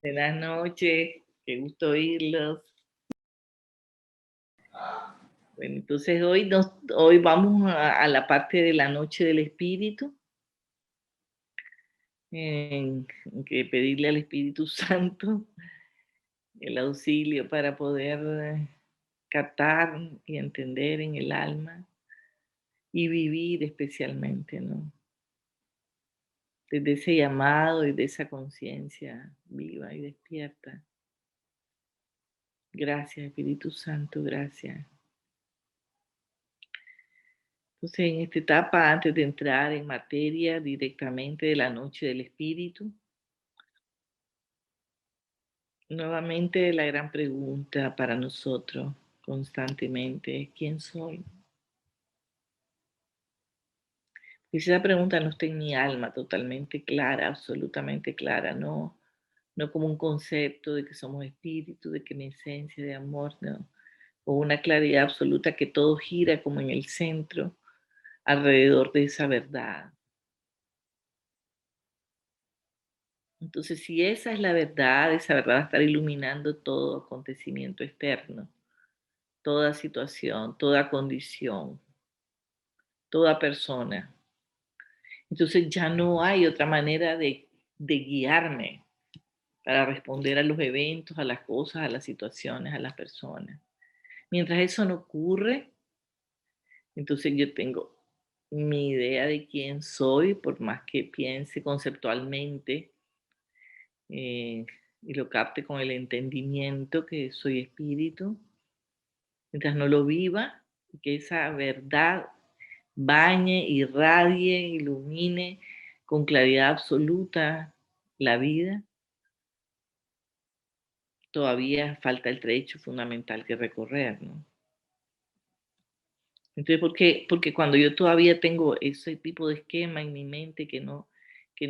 Buenas noches, qué gusto oírlos. Bueno, entonces hoy vamos a la parte de la noche del espíritu, en que pedirle al Espíritu Santo el auxilio para poder captar y entender en el alma y vivir especialmente, ¿no? Desde ese llamado y de esa conciencia viva y despierta. Gracias, Espíritu Santo, gracias. Entonces, en esta etapa, antes de entrar en materia directamente de la noche del espíritu, nuevamente la gran pregunta para nosotros constantemente es ¿quién soy? Y si esa pregunta no está en mi alma totalmente clara, absolutamente clara, no como un concepto de que somos espíritu, de que mi esencia de amor, no, o una claridad absoluta que todo gira como en el centro, alrededor de esa verdad. Entonces, si esa es la verdad, esa verdad va a estar iluminando todo acontecimiento externo, toda situación, toda condición, toda persona. Entonces ya no hay otra manera de guiarme para responder a los eventos, a las cosas, a las situaciones, a las personas. Mientras eso no ocurre, entonces yo tengo mi idea de quién soy, por más que piense conceptualmente, eh, y lo capte con el entendimiento que soy espíritu, mientras no lo viva, y que esa verdad bañe, irradie, ilumine con claridad absoluta la vida, todavía falta el trecho fundamental que recorrer, ¿no? Entonces, porque cuando yo todavía tengo ese tipo de esquema en mi mente que no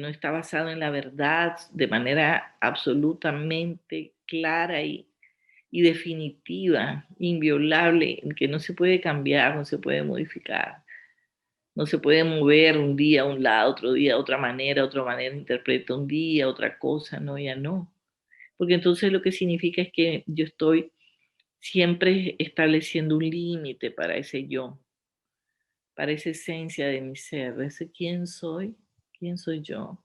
está basado en la verdad de manera absolutamente clara y definitiva, inviolable, que no se puede cambiar, no se puede modificar, no se puede mover un día a un lado, otro día a otra manera interpreta un día, otra cosa, no, ya no. Porque entonces lo que significa es que yo estoy siempre estableciendo un límite para ese yo, para esa esencia de mi ser, ese quién soy yo.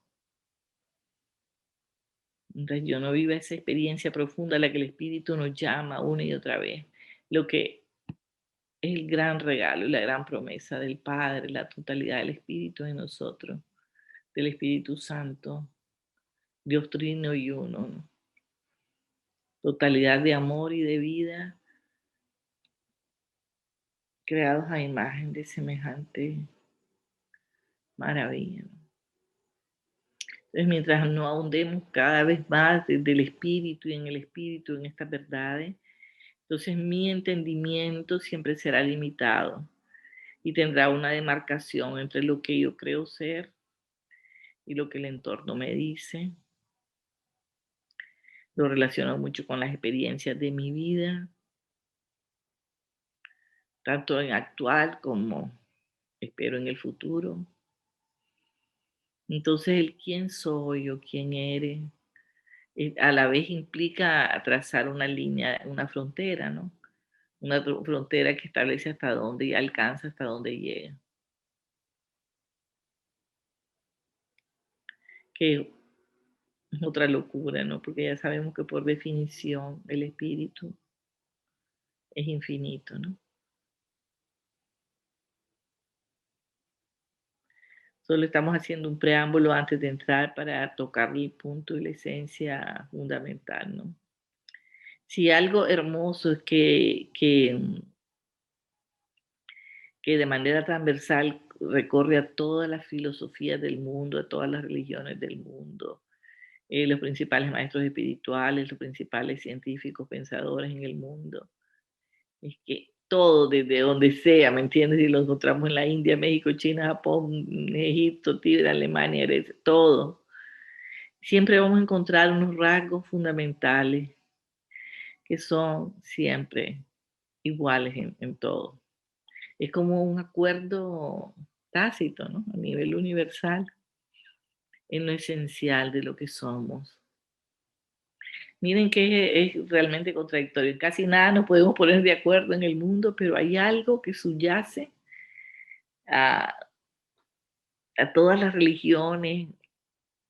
Entonces yo no vivo esa experiencia profunda a la que el espíritu nos llama una y otra vez. Lo que es el gran regalo y la gran promesa del Padre, la totalidad del Espíritu en nosotros, del Espíritu Santo, Dios Trino y Uno, ¿no? Totalidad de amor y de vida, creados a imagen de semejante maravilla, ¿no? Entonces, mientras no ahondemos cada vez más desde el Espíritu y en el Espíritu, en estas verdades, entonces mi entendimiento siempre será limitado y tendrá una demarcación entre lo que yo creo ser y lo que el entorno me dice. Lo relaciono mucho con las experiencias de mi vida, tanto en actual como espero en el futuro. Entonces, el quién soy o quién eres, a la vez implica trazar una línea, una frontera, ¿no? Una frontera que establece hasta dónde alcanza, hasta dónde llega. Que es otra locura, ¿no? Porque ya sabemos que por definición el espíritu es infinito, ¿no? Solo estamos haciendo un preámbulo antes de entrar para tocar el punto y la esencia fundamental, ¿no? Si algo hermoso es que de manera transversal recorre a todas las filosofías del mundo, a todas las religiones del mundo, los principales maestros espirituales, los principales científicos, pensadores en el mundo. Es que todo, desde donde sea, ¿me entiendes? Si lo encontramos en la India, México, China, Japón, Egipto, Tíbet, Alemania, Grecia, todo. Siempre vamos a encontrar unos rasgos fundamentales que son siempre iguales en todo. Es como un acuerdo tácito, ¿no? A nivel universal, en lo esencial de lo que somos. Miren que es realmente contradictorio. En casi nada nos podemos poner de acuerdo en el mundo, pero hay algo que subyace a, a todas las religiones,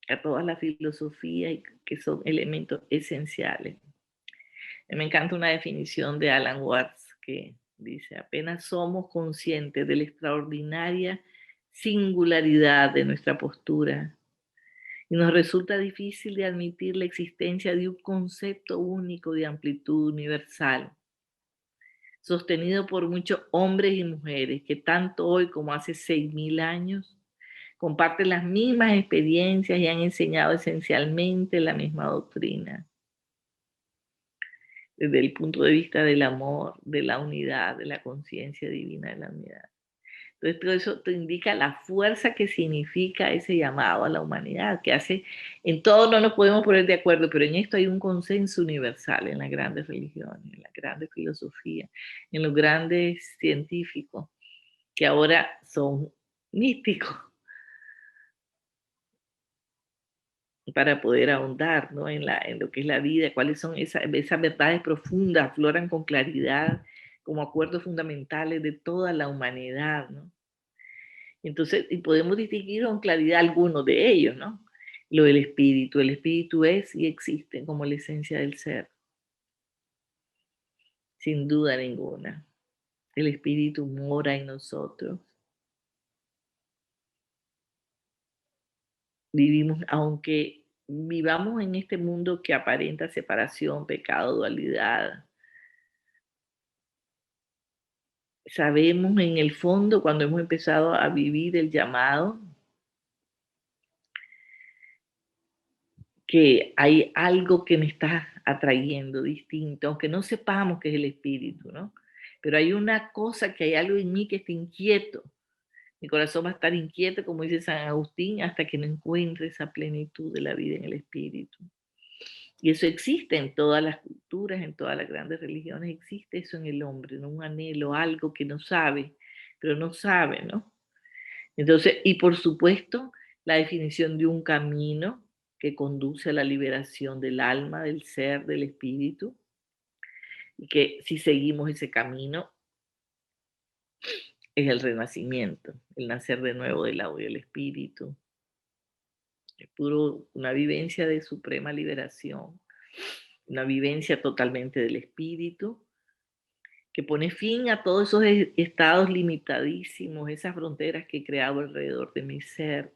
a todas las filosofías, y que son elementos esenciales. Me encanta una definición de Alan Watts que dice: apenas somos conscientes de la extraordinaria singularidad de nuestra postura y nos resulta difícil de admitir la existencia de un concepto único de amplitud universal, sostenido por muchos hombres y mujeres que tanto hoy como hace 6.000 años comparten las mismas experiencias y han enseñado esencialmente la misma doctrina, desde el punto de vista del amor, de la unidad, de la conciencia divina de la unidad. Entonces, todo eso te indica la fuerza que significa ese llamado a la humanidad, que hace, en todo no nos podemos poner de acuerdo, pero en esto hay un consenso universal en las grandes religiones, en las grandes filosofías, en los grandes científicos, que ahora son místicos, para poder ahondar, ¿no?, en lo que es la vida, cuáles son esas verdades profundas, afloran con claridad como acuerdos fundamentales de toda la humanidad, ¿no? Entonces, y podemos distinguir con claridad algunos de ellos, ¿no? Lo del espíritu. El espíritu es y existe como la esencia del ser, sin duda ninguna. El espíritu mora en nosotros. Vivimos, aunque vivamos en este mundo que aparenta separación, pecado, dualidad, sabemos en el fondo, cuando hemos empezado a vivir el llamado, que hay algo que me está atrayendo distinto, aunque no sepamos que es el espíritu, ¿no? Pero hay una cosa, que hay algo en mí que está inquieto. Mi corazón va a estar inquieto, como dice San Agustín, hasta que no encuentre esa plenitud de la vida en el espíritu. Y eso existe en todas las culturas, en todas las grandes religiones, existe eso en el hombre, ¿no? Un anhelo, algo que no sabe, pero no sabe, ¿no? Entonces, y por supuesto, la definición de un camino que conduce a la liberación del alma, del ser, del espíritu, y que si seguimos ese camino es el renacimiento, el nacer de nuevo del agua y del espíritu, es puro una vivencia de suprema liberación, una vivencia totalmente del espíritu, que pone fin a todos esos estados limitadísimos, esas fronteras que he creado alrededor de mi ser,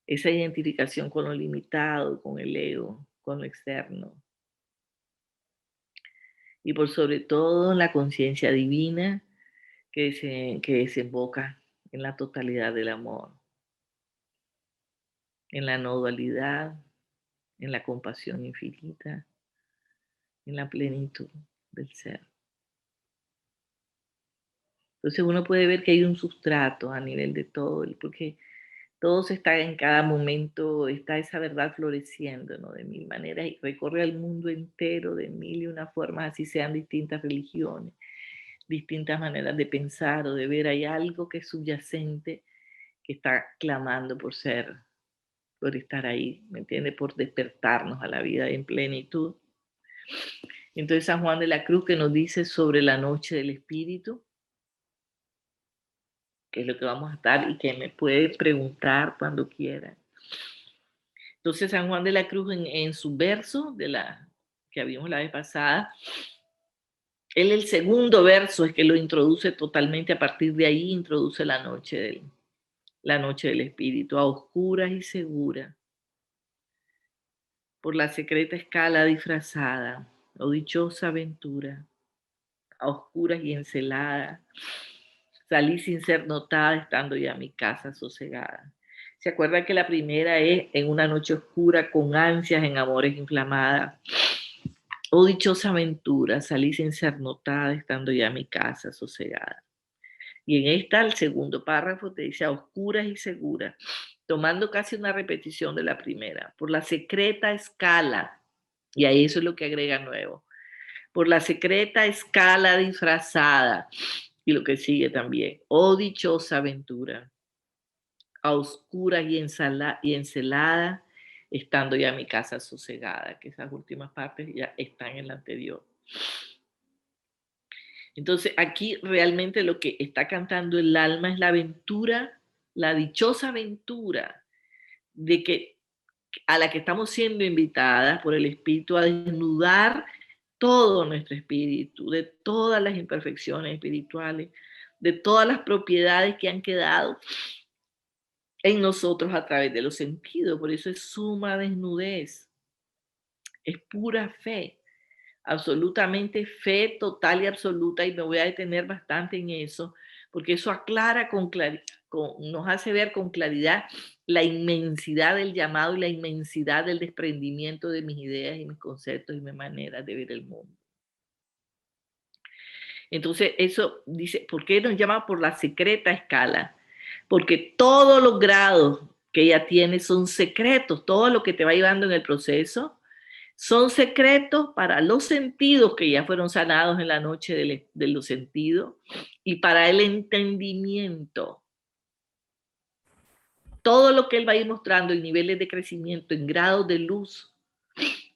esa identificación con lo limitado, con el ego, con lo externo. Y por sobre todo la conciencia divina que desemboca en la totalidad del amor, en la no dualidad, en la compasión infinita, en la plenitud del ser. Entonces uno puede ver que hay un sustrato a nivel de todo, porque todo se está en cada momento, está esa verdad floreciendo, ¿no? De mil maneras y recorre al mundo entero de mil y una formas, así sean distintas religiones, distintas maneras de pensar o de ver. Hay algo que es subyacente, que está clamando por ser, por estar ahí, ¿me entiende? Por despertarnos a la vida en plenitud. Entonces San Juan de la Cruz, que nos dice sobre la noche del Espíritu, que es lo que vamos a estar y que me puede preguntar cuando quiera. Entonces San Juan de la Cruz en su verso de la que vimos la vez pasada, él el segundo verso es que lo introduce totalmente, a partir de ahí introduce la noche del Espíritu, a oscuras y seguras, por la secreta escala disfrazada, o dichosa aventura, a oscuras y encelada, salí sin ser notada, estando ya mi casa sosegada. ¿Se acuerdan que la primera es en una noche oscura, con ansias, en amores inflamadas? Oh dichosa aventura, salí sin ser notada, estando ya mi casa sosegada. Y en esta, el segundo párrafo te dice a oscuras y seguras, tomando casi una repetición de la primera, por la secreta escala, y ahí eso es lo que agrega nuevo, por la secreta escala disfrazada, y lo que sigue también, oh dichosa aventura, a oscuras y encelada, estando ya mi casa sosegada, que esas últimas partes ya están en la anterior. Entonces aquí realmente lo que está cantando el alma es la aventura, la dichosa aventura de que a la que estamos siendo invitadas por el Espíritu a desnudar todo nuestro espíritu, de todas las imperfecciones espirituales, de todas las propiedades que han quedado en nosotros a través de los sentidos. Por eso es suma desnudez, es pura fe, absolutamente fe total y absoluta, y me voy a detener bastante en eso, porque eso aclara con claridad, nos hace ver con claridad la inmensidad del llamado y la inmensidad del desprendimiento de mis ideas y mis conceptos y mis maneras de ver el mundo. Entonces, eso dice, ¿por qué nos llama por la secreta escala? Porque todos los grados que ella tiene son secretos, todo lo que te va llevando en el proceso son secretos para los sentidos que ya fueron sanados en la noche de los sentidos y para el entendimiento. Todo lo que él va a ir mostrando en niveles de crecimiento, en grados de luz,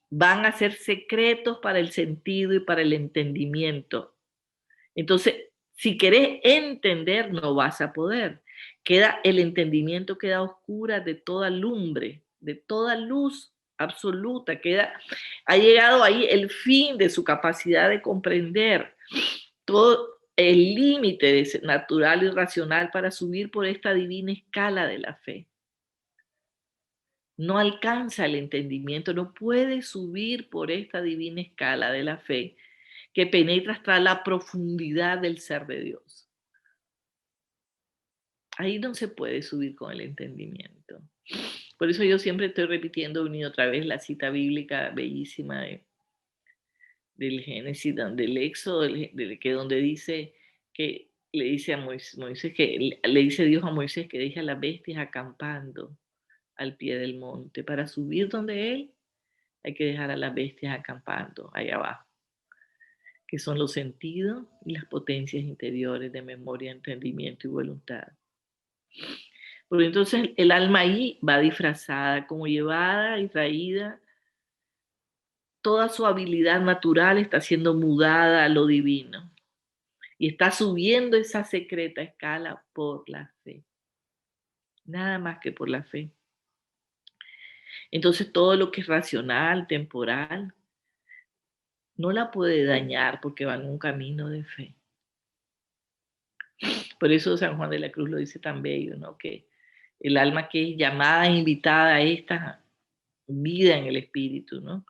van a ser secretos para el sentido y para el entendimiento. Entonces, si querés entender, no vas a poder. El entendimiento queda oscura de toda lumbre, de toda luz absoluta. Ha llegado ahí el fin de su capacidad de comprender todo el límite natural y racional para subir por esta divina escala de la fe. No alcanza el entendimiento, no puede subir por esta divina escala de la fe que penetra hasta la profundidad del ser de Dios. Ahí no se puede subir con el entendimiento. Por eso yo siempre estoy repitiendo una y otra vez la cita bíblica bellísima del Génesis, del Éxodo, donde dice que le dice a Moisés que le dice Dios a Moisés que deje a las bestias acampando al pie del monte. Para subir donde él hay que dejar a las bestias acampando allá abajo, que son los sentidos y las potencias interiores de memoria, entendimiento y voluntad. Porque entonces el alma ahí va disfrazada, como llevada y traída. Toda su habilidad natural está siendo mudada a lo divino. Y está subiendo esa secreta escala por la fe. Nada más que por la fe. Entonces todo lo que es racional, temporal, no la puede dañar porque va en un camino de fe. Por eso San Juan de la Cruz lo dice tan bello, ¿no? Que el alma que es llamada e invitada a esta vida en el espíritu, ¿no?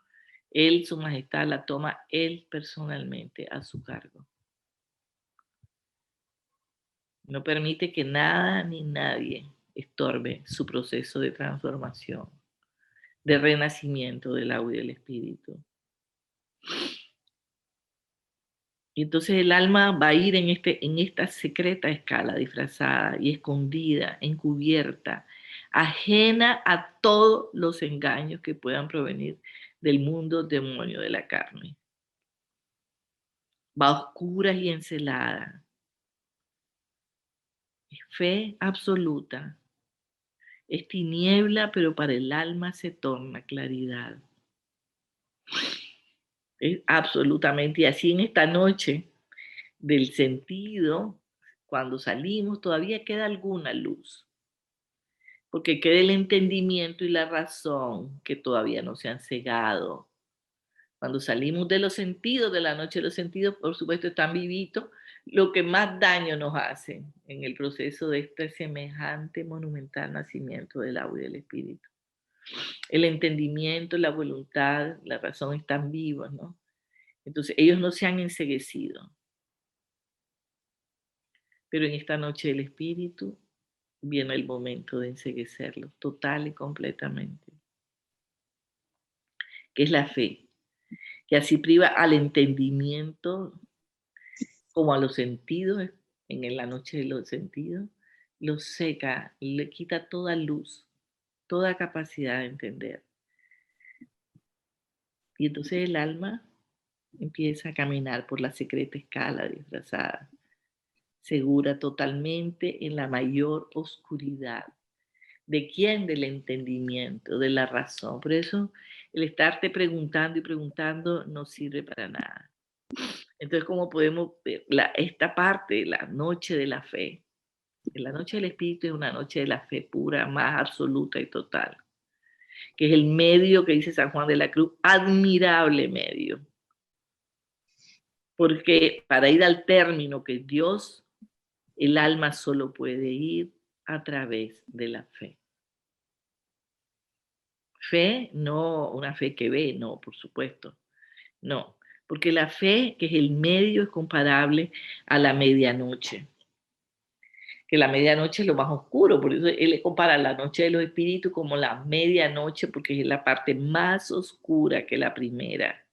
Él, su majestad, la toma él personalmente a su cargo. No permite que nada ni nadie estorbe su proceso de transformación, de renacimiento del agua y del espíritu. Y entonces el alma va a ir en esta secreta escala disfrazada y escondida, encubierta, ajena a todos los engaños que puedan provenir del mundo demonio de la carne. Va oscura y encelada. Es fe absoluta. Es tiniebla, pero para el alma se torna claridad. Es absolutamente, y así en esta noche del sentido, cuando salimos todavía queda alguna luz, porque queda el entendimiento y la razón que todavía no se han cegado. Cuando salimos de los sentidos, de la noche de los sentidos, por supuesto están vivitos, lo que más daño nos hace en el proceso de este semejante monumental nacimiento del agua y del espíritu. El entendimiento, la voluntad, la razón están vivos, ¿no? Entonces ellos no se han enceguecido. Pero en esta noche del espíritu viene el momento de enceguecerlos total y completamente, que es la fe, que así priva al entendimiento como a los sentidos, en la noche de los sentidos, los seca, le quita toda luz, toda capacidad de entender. Y entonces el alma empieza a caminar por la secreta escala disfrazada, segura totalmente en la mayor oscuridad, ¿De quién? Del entendimiento, de la razón. Por eso el estarte preguntando y preguntando no sirve para nada. Entonces, ¿cómo podemos ver esta parte, la noche de la fe? La noche del Espíritu es una noche de la fe pura, más absoluta y total, que es el medio que dice San Juan de la Cruz, admirable medio. Porque para ir al término que Dios, el alma solo puede ir a través de la fe. Fe, no una fe que ve, no, por supuesto, no, porque la fe, que es el medio, es comparable a la medianoche, que la medianoche es lo más oscuro, por eso él le compara la noche de los espíritus como la medianoche, porque es la parte más oscura que la primera,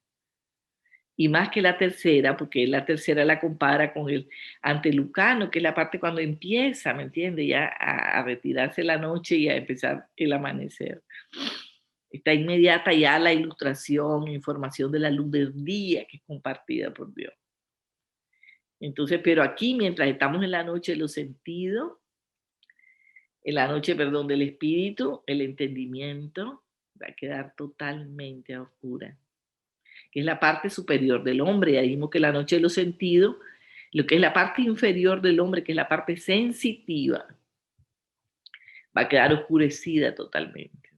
y más que la tercera, porque la tercera la compara con el antelucano, que es la parte cuando empieza, ¿me entiendes? Ya a retirarse la noche y a empezar el amanecer. Está inmediata ya la ilustración, información de la luz del día que es compartida por Dios. Entonces, pero aquí, mientras estamos en la noche de los sentidos, en la noche, perdón, del espíritu, el entendimiento va a quedar totalmente a oscura, que es la parte superior del hombre. Ya dijimos que la noche de los sentidos, lo que es la parte inferior del hombre, que es la parte sensitiva, va a quedar oscurecida totalmente.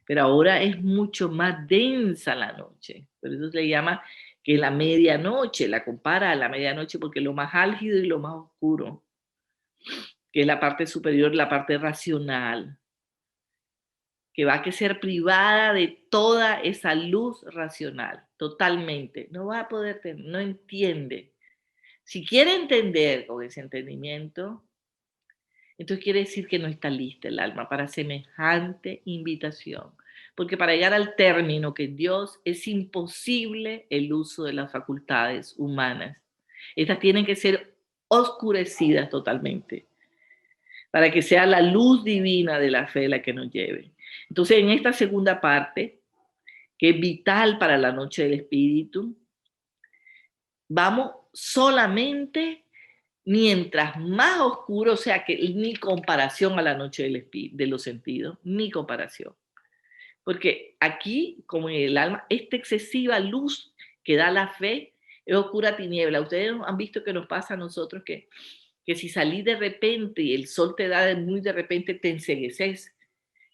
Pero ahora es mucho más densa la noche. Por eso se le llama que la medianoche, la compara a la medianoche porque es lo más álgido y lo más oscuro, que es la parte superior, la parte racional, que va a ser privada de toda esa luz racional, totalmente. No va a poder tener, no entiende. Si quiere entender con ese entendimiento, entonces quiere decir que no está lista el alma para semejante invitación. Porque para llegar al término que Dios es imposible el uso de las facultades humanas. Estas tienen que ser oscurecidas totalmente para que sea la luz divina de la fe la que nos lleve. Entonces, en esta segunda parte, que es vital para la noche del espíritu, vamos solamente mientras más oscuro, o sea que ni comparación a la noche del espíritu, de los sentidos, ni comparación. Porque aquí, como en el alma, esta excesiva luz que da la fe es oscura tiniebla. Ustedes han visto que nos pasa a nosotros que si salís de repente y el sol te da muy de repente, te encegueces.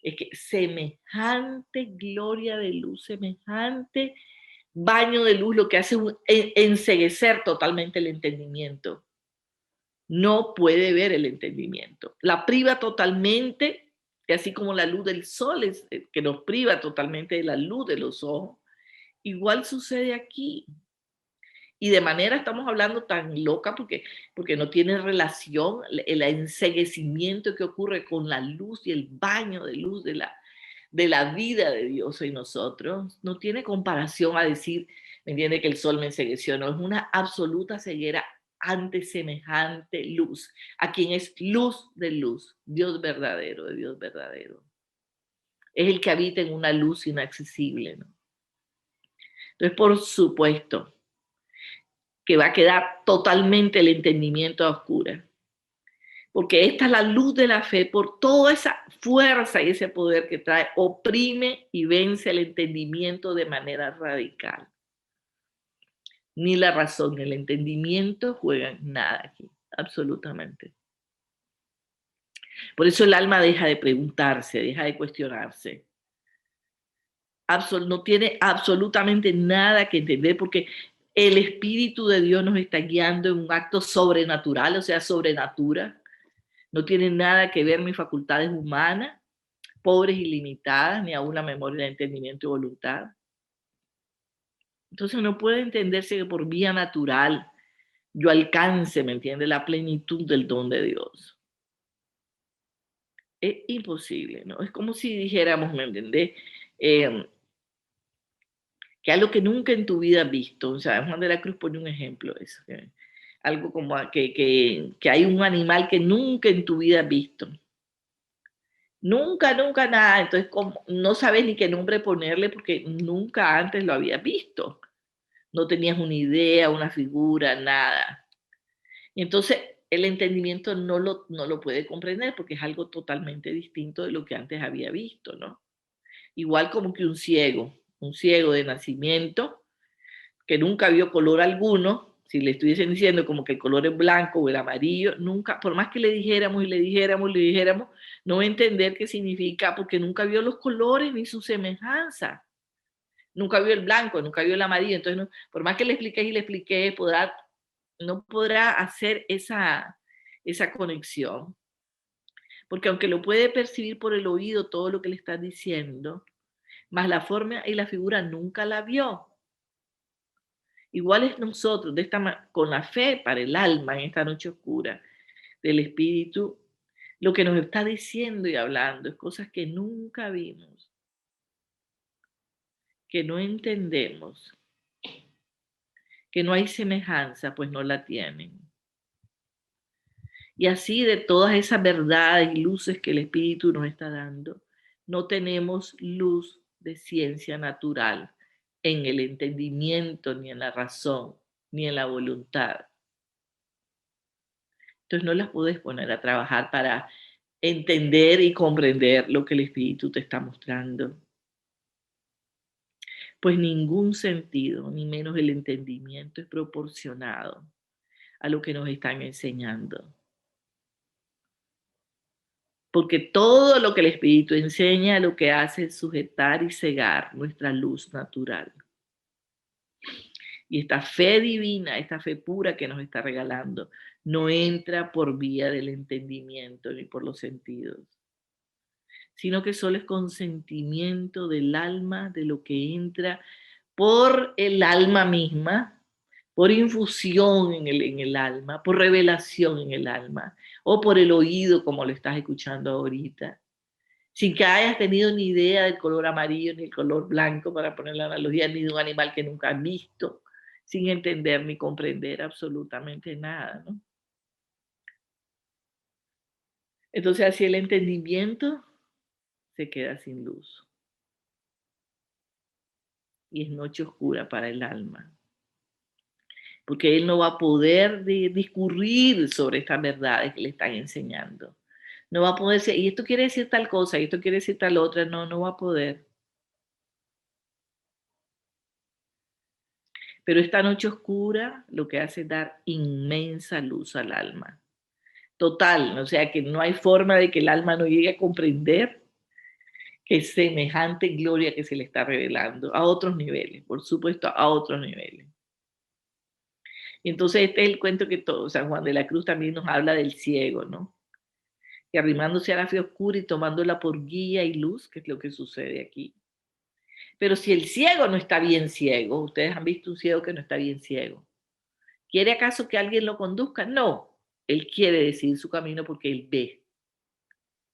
Es que semejante gloria de luz, semejante baño de luz, lo que hace es enceguecer totalmente el entendimiento. No puede ver el entendimiento. La priva totalmente, así como la luz del sol es, que nos priva totalmente de la luz de los ojos. Igual sucede aquí. Y de manera estamos hablando tan loca porque no tiene relación el enceguecimiento que ocurre con la luz y el baño de luz de la vida de Dios en nosotros. No tiene comparación a decir, ¿me entiende? Que el sol me encegueció. No, es una absoluta ceguera ante semejante luz, a quien es luz de luz, Dios verdadero, de Dios verdadero. Es el que habita en una luz inaccesible, ¿no? Entonces, por supuesto, que va a quedar totalmente el entendimiento a oscuras. Porque esta es la luz de la fe, por toda esa fuerza y ese poder que trae, oprime y vence el entendimiento de manera radical. Ni la razón ni el entendimiento juegan nada aquí, absolutamente. Por eso el alma deja de preguntarse, deja de cuestionarse. No tiene absolutamente nada que entender porque el Espíritu de Dios nos está guiando en un acto sobrenatural, o sea, sobrenatura. No tiene nada que ver mis facultades humanas, pobres y limitadas, ni aún la memoria, el entendimiento y voluntad. Entonces no puede entenderse que por vía natural yo alcance, ¿me entiende?, la plenitud del don de Dios. Es imposible, ¿no? Es como si dijéramos, ¿me entiendes? Que algo que nunca en tu vida has visto, o sea, Juan de la Cruz pone un ejemplo de eso, algo como que hay un animal que nunca en tu vida has visto. Nunca, nunca nada, entonces no sabes ni qué nombre ponerle porque nunca antes lo habías visto. No tenías una idea, una figura, nada. Y entonces el entendimiento no lo puede comprender porque es algo totalmente distinto de lo que antes había visto, ¿no? Igual como que un ciego de nacimiento, que nunca vio color alguno, si le estuviesen diciendo como que el color es blanco o el amarillo, nunca, por más que le dijéramos y le dijéramos, no va a entender qué significa porque nunca vio los colores ni su semejanza. Nunca vio el blanco, nunca vio el amarillo, entonces por más que le expliqué y le expliqué, no podrá hacer esa conexión, porque aunque lo puede percibir por el oído todo lo que le estás diciendo, más la forma y la figura nunca la vio. Igual es nosotros, con la fe para el alma en esta noche oscura del espíritu, lo que nos está diciendo y hablando es cosas que nunca vimos, que no entendemos, que no hay semejanza, pues no la tienen. Y así de todas esas verdades y luces que el espíritu nos está dando, no tenemos luz de ciencia natural en el entendimiento, ni en la razón, ni en la voluntad. Entonces no las puedes poner a trabajar para entender y comprender lo que el espíritu te está mostrando. Pues ningún sentido, ni menos el entendimiento, es proporcionado a lo que nos están enseñando. Porque todo lo que el espíritu enseña lo que hace es sujetar y cegar nuestra luz natural. Y esta fe divina, esta fe pura que nos está regalando, no entra por vía del entendimiento ni por los sentidos, sino que solo es consentimiento del alma de lo que entra por el alma misma, por infusión en el alma, por revelación en el alma, o por el oído como lo estás escuchando ahorita, sin que hayas tenido ni idea del color amarillo ni el color blanco, para poner la analogía, ni de un animal que nunca has visto, sin entender ni comprender absolutamente nada, ¿no? Entonces así el entendimiento se queda sin luz y es noche oscura para el alma, porque él no va a poder discurrir sobre estas verdades que le están enseñando. No va a poder decir, y esto quiere decir tal cosa, y esto quiere decir tal otra, no va a poder. Pero esta noche oscura lo que hace es dar inmensa luz al alma. Total, o sea que no hay forma de que el alma no llegue a comprender que es semejante gloria que se le está revelando a otros niveles, por supuesto, a otros niveles. Y entonces este es el cuento que todo San Juan de la Cruz también nos habla del ciego, ¿no? Y arrimándose a la fe oscura y tomándola por guía y luz, que es lo que sucede aquí. Pero si el ciego no está bien ciego, ustedes han visto un ciego que no está bien ciego, ¿quiere acaso que alguien lo conduzca? No, él quiere decidir su camino porque él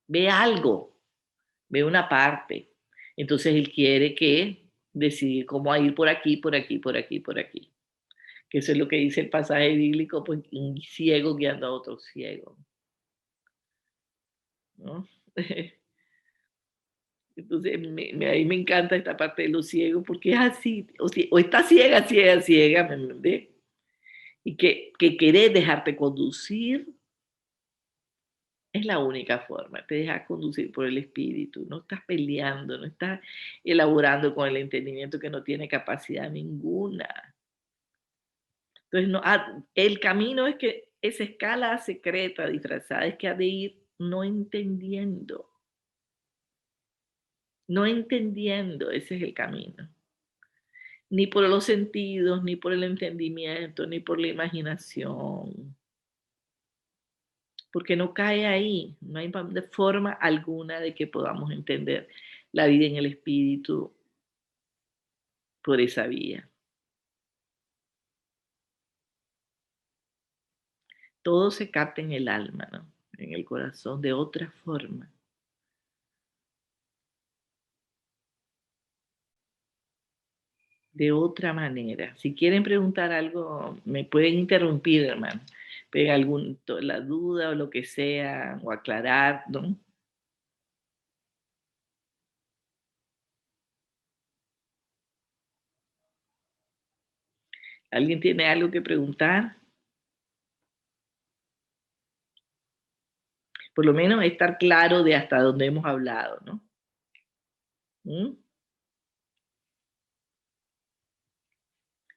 ve algo, ve una parte. Entonces él quiere que decidir cómo ir por aquí, por aquí, por aquí, por aquí. Que eso es lo que dice el pasaje bíblico, pues un ciego guiando a otro ciego, ¿no? Entonces, ahí me encanta esta parte de los ciegos, porque es así, o está ciega, ciega, ciega, ¿me entendés? Y que querés dejarte conducir es la única forma, te dejas conducir por el espíritu, no estás peleando, no estás elaborando con el entendimiento que no tiene capacidad ninguna. Entonces, no, el camino es que esa escala secreta, disfrazada, es que ha de ir no entendiendo, no entendiendo, ese es el camino. Ni por los sentidos, ni por el entendimiento, ni por la imaginación, porque no cae ahí, no hay de forma alguna de que podamos entender la vida en el espíritu por esa vía. Todo se capta en el alma, ¿no? En el corazón, de otra forma. De otra manera. Si quieren preguntar algo, me pueden interrumpir, hermano. Pero la duda o lo que sea, o aclarar, ¿no? ¿Alguien tiene algo que preguntar? Por lo menos estar claro de hasta dónde hemos hablado, ¿no? ¿Mm?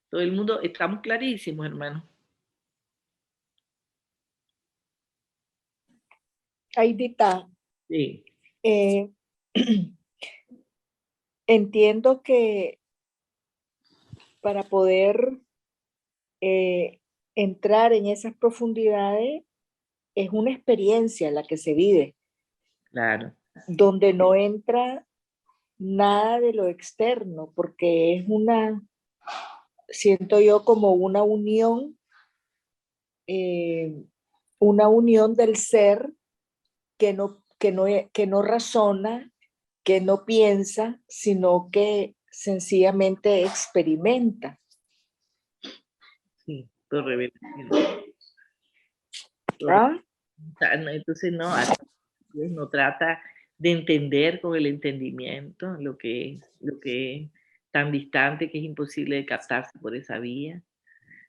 Todo el mundo, estamos clarísimos, hermano. Aidita, Sí, eh, entiendo que para poder eh, entrar en esas profundidades es una experiencia la que se vive, claro. donde no entra nada de lo externo, porque es siento yo como eh, una unión del ser que no razona, que no piensa, sino que sencillamente experimenta. Sí, por revelación. Por ¿Ah? entonces, no, pues, no trata de entender con el entendimiento lo que es tan distante que es imposible de captarse por esa vía.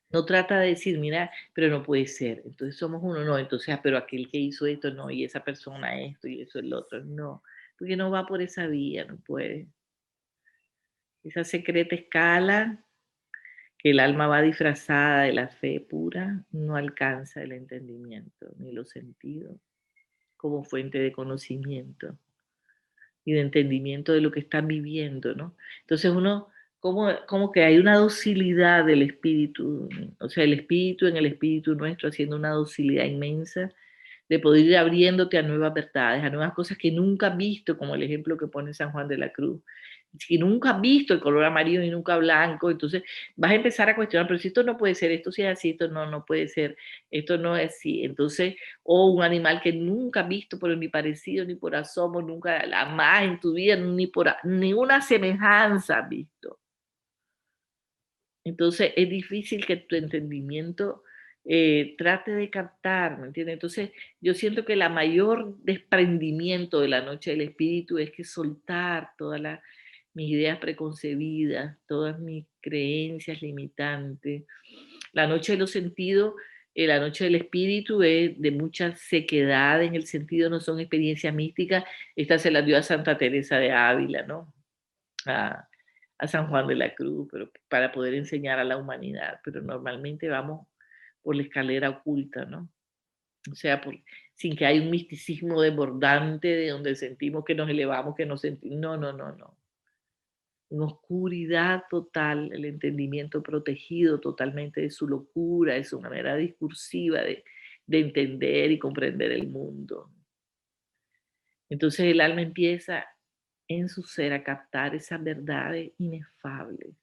No trata de decir, mira, pero no puede ser, entonces somos uno, no, entonces, pero aquel que hizo esto, no, y esa persona esto, y eso el otro, no, porque no va por esa vía, no puede. Esa secreta escala que el alma va disfrazada de la fe pura, no alcanza el entendimiento ni los sentidos como fuente de conocimiento y de entendimiento de lo que están viviendo, ¿no? Entonces uno, como que hay una docilidad del espíritu, o sea, el espíritu en el espíritu nuestro haciendo una docilidad inmensa de poder ir abriéndote a nuevas verdades, a nuevas cosas que nunca has visto, como el ejemplo que pone San Juan de la Cruz. Si nunca has visto el color amarillo y nunca blanco, entonces vas a empezar a cuestionar, pero si esto no puede ser, esto sí es así, esto no, no puede ser, esto no es así. Entonces, o un animal que nunca has visto, pero ni parecido, ni por asomo, nunca la más en tu vida, ni por ni una semejanza has visto. Entonces es difícil que tu entendimiento trate de captar, ¿me entiendes? Entonces yo siento que la mayor desprendimiento de la noche del espíritu es que soltar todas mis ideas preconcebidas, todas mis creencias limitantes. La noche de los sentidos, la noche del espíritu es de mucha sequedad en el sentido, no son experiencias místicas. Esta se la dio a Santa Teresa de Ávila, ¿no? A, a San Juan de la Cruz, pero para poder enseñar a la humanidad, pero normalmente vamos por la escalera oculta, ¿no? O sea, sin que haya un misticismo desbordante de donde sentimos que nos elevamos, que nos sentimos, no, no, no, no. En oscuridad total, el entendimiento protegido totalmente de su locura, de su manera discursiva de entender y comprender el mundo. Entonces el alma empieza en su ser a captar esas verdades inefables,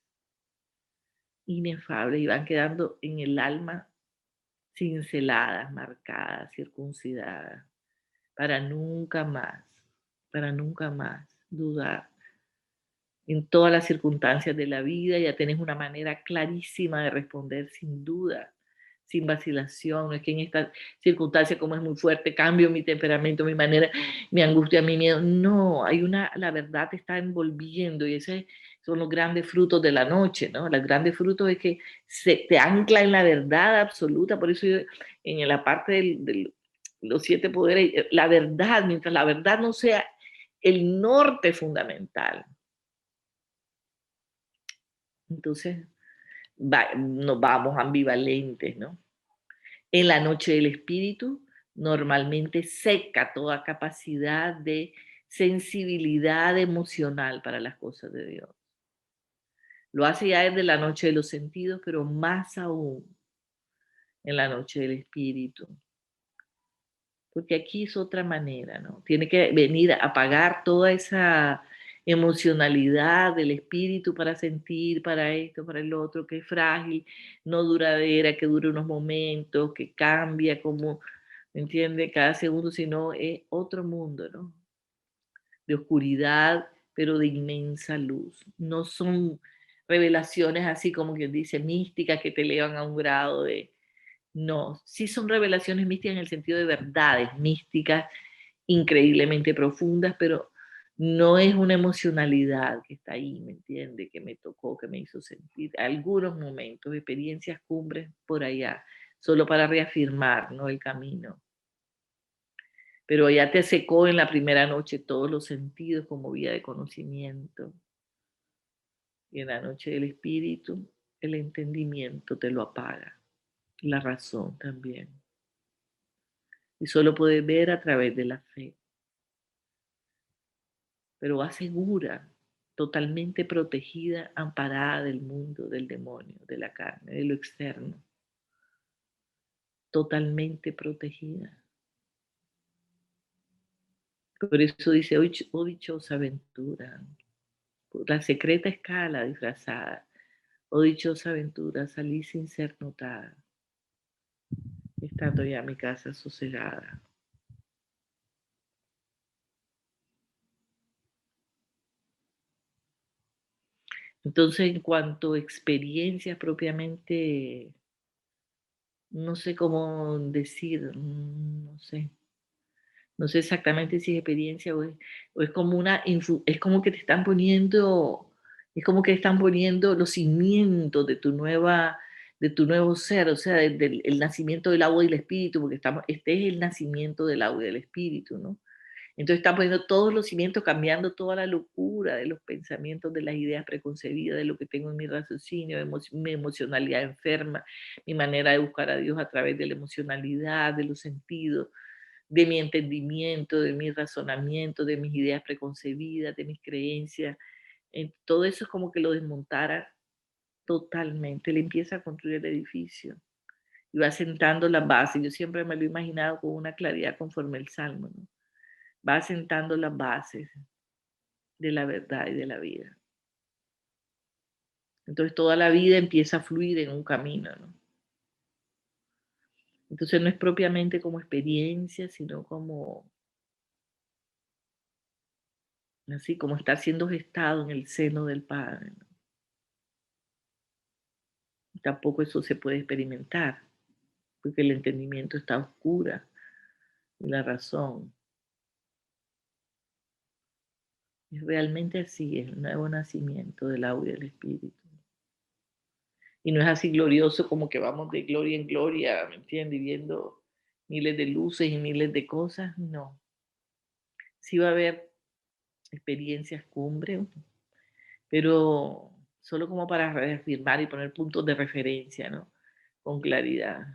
y van quedando en el alma cinceladas, marcadas, circuncidadas, para nunca más dudar. En todas las circunstancias de la vida ya tienes una manera clarísima de responder sin duda, sin vacilación. No es que en esta circunstancia, como es muy fuerte, cambio mi temperamento, mi manera, mi angustia, mi miedo. No, la verdad te está envolviendo, y esos son los grandes frutos de la noche, ¿no? Los grandes frutos es que se te ancla en la verdad absoluta. Por eso yo, en la parte de los 7 poderes, la verdad, mientras la verdad no sea el norte fundamental, entonces nos vamos ambivalentes, ¿no? En la noche del espíritu normalmente seca toda capacidad de sensibilidad emocional para las cosas de Dios. Lo hace ya desde la noche de los sentidos, pero más aún en la noche del espíritu. Porque aquí es otra manera, ¿no? Tiene que venir a apagar toda esa emocionalidad del espíritu para sentir, para esto, para el otro, que es frágil, no duradera, que dura unos momentos, que cambia como, ¿me entiende? Cada segundo, sino es otro mundo, ¿no? De oscuridad, pero de inmensa luz. No son revelaciones así como quien dice místicas que te elevan a un grado de, no, sí son revelaciones místicas en el sentido de verdades místicas increíblemente profundas, pero no es una emocionalidad que está ahí, ¿me entiende? Que me tocó, que me hizo sentir algunos momentos, experiencias cumbres por allá, solo para reafirmar, ¿no? El camino. pero ya te secó en la primera noche todos los sentidos como vía de conocimiento. Y en la noche del espíritu, el entendimiento te lo apaga, la razón también. Y solo puedes ver a través de la fe. Pero va segura, totalmente protegida, amparada del mundo, del demonio, de la carne, de lo externo. Totalmente protegida. Por eso dice, oh dichosa aventura, por la secreta escala disfrazada, oh dichosa aventura, salí sin ser notada, estando ya mi casa sosegada. Entonces, en cuanto a experiencias propiamente, no sé cómo decir, no sé exactamente si es experiencia o es como es como que te están poniendo, es como que están poniendo los cimientos de tu nuevo ser, o sea, del el nacimiento del agua y del espíritu, porque este es el nacimiento del agua y del espíritu, ¿no? Entonces están poniendo todos los cimientos, cambiando toda la locura de los pensamientos, de las ideas preconcebidas, de lo que tengo en mi raciocinio, mi emocionalidad enferma, mi manera de buscar a Dios a través de la emocionalidad, de los sentidos, de mi entendimiento, de mi razonamiento, de mis ideas preconcebidas, de mis creencias. Todo eso es como que lo desmontara totalmente. Le empieza a construir el edificio y va sentando las bases. Yo siempre me lo he imaginado con una claridad conforme el Salmo, ¿no? Va sentando las bases de la verdad y de la vida. Entonces toda la vida empieza a fluir en un camino, ¿no? Entonces no es propiamente como experiencia, sino como así como estar siendo gestado en el seno del Padre, ¿no? Tampoco eso se puede experimentar, porque el entendimiento está oscura y la razón. Es realmente así, es el nuevo nacimiento del agua y del espíritu. Y no es así glorioso como que vamos de gloria en gloria, ¿me entiendes? Viendo miles de luces y miles de cosas, no. Sí va a haber experiencias cumbre, pero solo como para reafirmar y poner puntos de referencia, ¿no? Con claridad.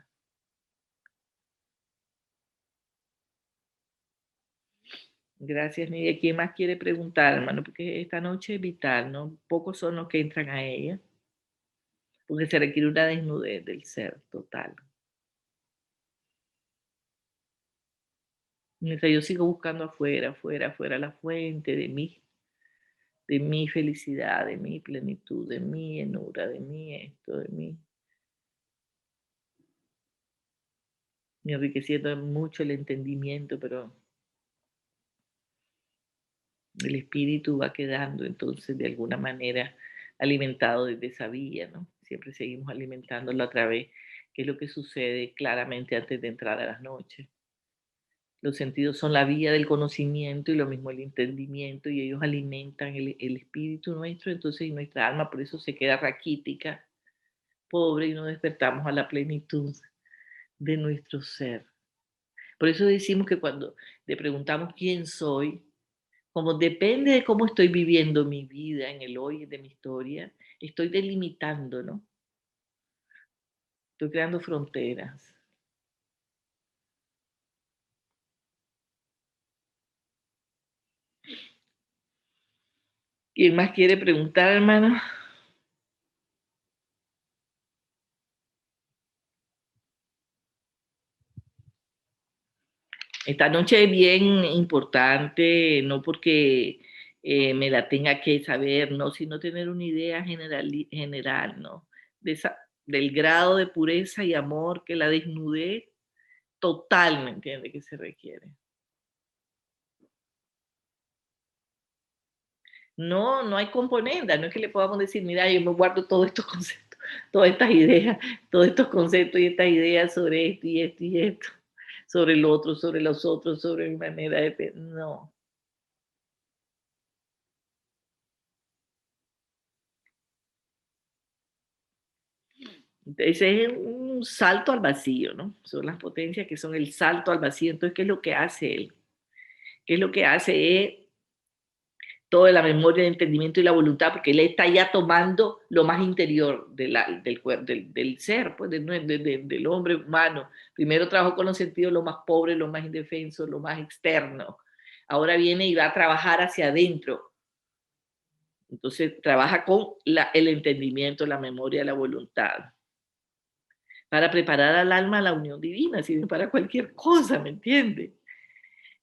Gracias, Nidia. ¿Quién más quiere preguntar, hermano? Porque esta noche es vital, ¿no? Pocos son los que entran a ella, porque se requiere una desnudez del ser total. Mientras yo sigo buscando afuera, afuera, afuera la fuente de mi felicidad, de mi plenitud, de mi llenura, de mi esto, de mi enriqueciendo mucho el entendimiento, pero el espíritu va quedando entonces de alguna manera alimentado desde esa vía, ¿no? Siempre seguimos alimentándolo a través, que es lo que sucede claramente antes de entrar a las noches. Los sentidos son la vía del conocimiento y lo mismo el entendimiento y ellos alimentan el espíritu nuestro, entonces y nuestra alma por eso se queda raquítica, pobre y no despertamos a la plenitud de nuestro ser. Por eso decimos que cuando le preguntamos quién soy, como depende de cómo estoy viviendo mi vida en el hoy de mi historia, estoy delimitando, ¿no? Estoy creando fronteras. ¿Quién más quiere preguntar, hermano? Esta noche es bien importante, no porque me la tenga que saber, no, sino tener una idea general, ¿no? Del grado de pureza y amor que la desnudez total, ¿me entiende? Que se requiere. No, no hay componenda, no es que le podamos decir, mira, yo me guardo todos estos conceptos, todas estas ideas, todos estos conceptos y estas ideas sobre esto y esto y esto, sobre el otro, sobre los otros, sobre mi manera de pensar. No. Ese es un salto al vacío, ¿no? Son las potencias que son el salto al vacío. Entonces, ¿qué es lo que hace él? ¿Qué es lo que hace? Es toda la memoria, el entendimiento y la voluntad, porque él está ya tomando lo más interior del ser, pues, del hombre humano. Primero trabajó con los sentidos, lo más pobre, lo más indefenso, lo más externo. Ahora viene y va a trabajar hacia adentro. Entonces trabaja con el entendimiento, la memoria, la voluntad, para preparar al alma a la unión divina, sirve para cualquier cosa, ¿me entiende?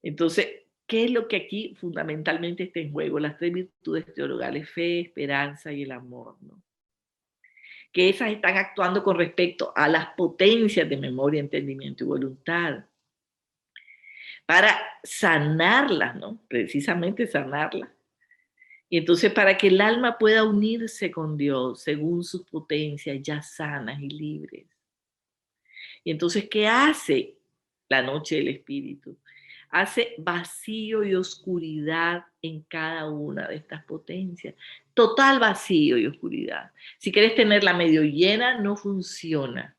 Entonces, ¿qué es lo que aquí fundamentalmente está en juego? Las tres virtudes teologales, fe, esperanza y el amor, ¿no? Que esas están actuando con respecto a las potencias de memoria, entendimiento y voluntad, para sanarlas, ¿no? Precisamente sanarlas. Y entonces para que el alma pueda unirse con Dios según sus potencias ya sanas y libres. Y entonces, ¿qué hace la noche del espíritu? Hace vacío y oscuridad en cada una de estas potencias. Total vacío y oscuridad. Si quieres tenerla medio llena, no funciona.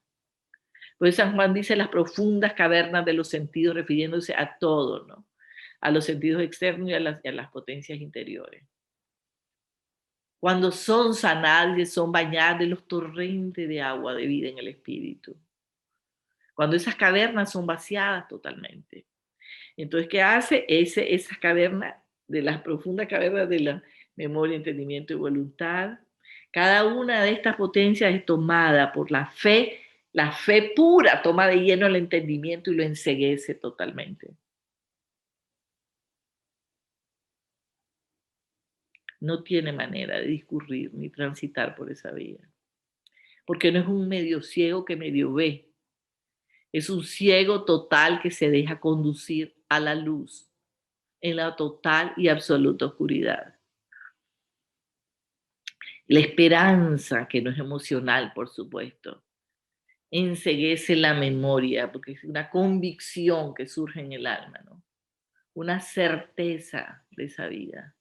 Pues San Juan dice las profundas cavernas de los sentidos, refiriéndose a todo, ¿no? A los sentidos externos y a las potencias interiores. Cuando son sanadas y son bañadas de los torrentes de agua de vida en el espíritu. Cuando esas cavernas son vaciadas totalmente. Entonces, ¿qué hace? Esas cavernas, de las profundas cavernas de la memoria, entendimiento y voluntad, cada una de estas potencias es tomada por la fe pura toma de lleno el entendimiento y lo enceguece totalmente. No tiene manera de discurrir ni transitar por esa vía, porque no es un medio ciego que medio ve, es un ciego total que se deja conducir a la luz en la total y absoluta oscuridad. La esperanza, que no es emocional, por supuesto, enceguece la memoria, porque es una convicción que surge en el alma, ¿no? Una certeza de esa vida.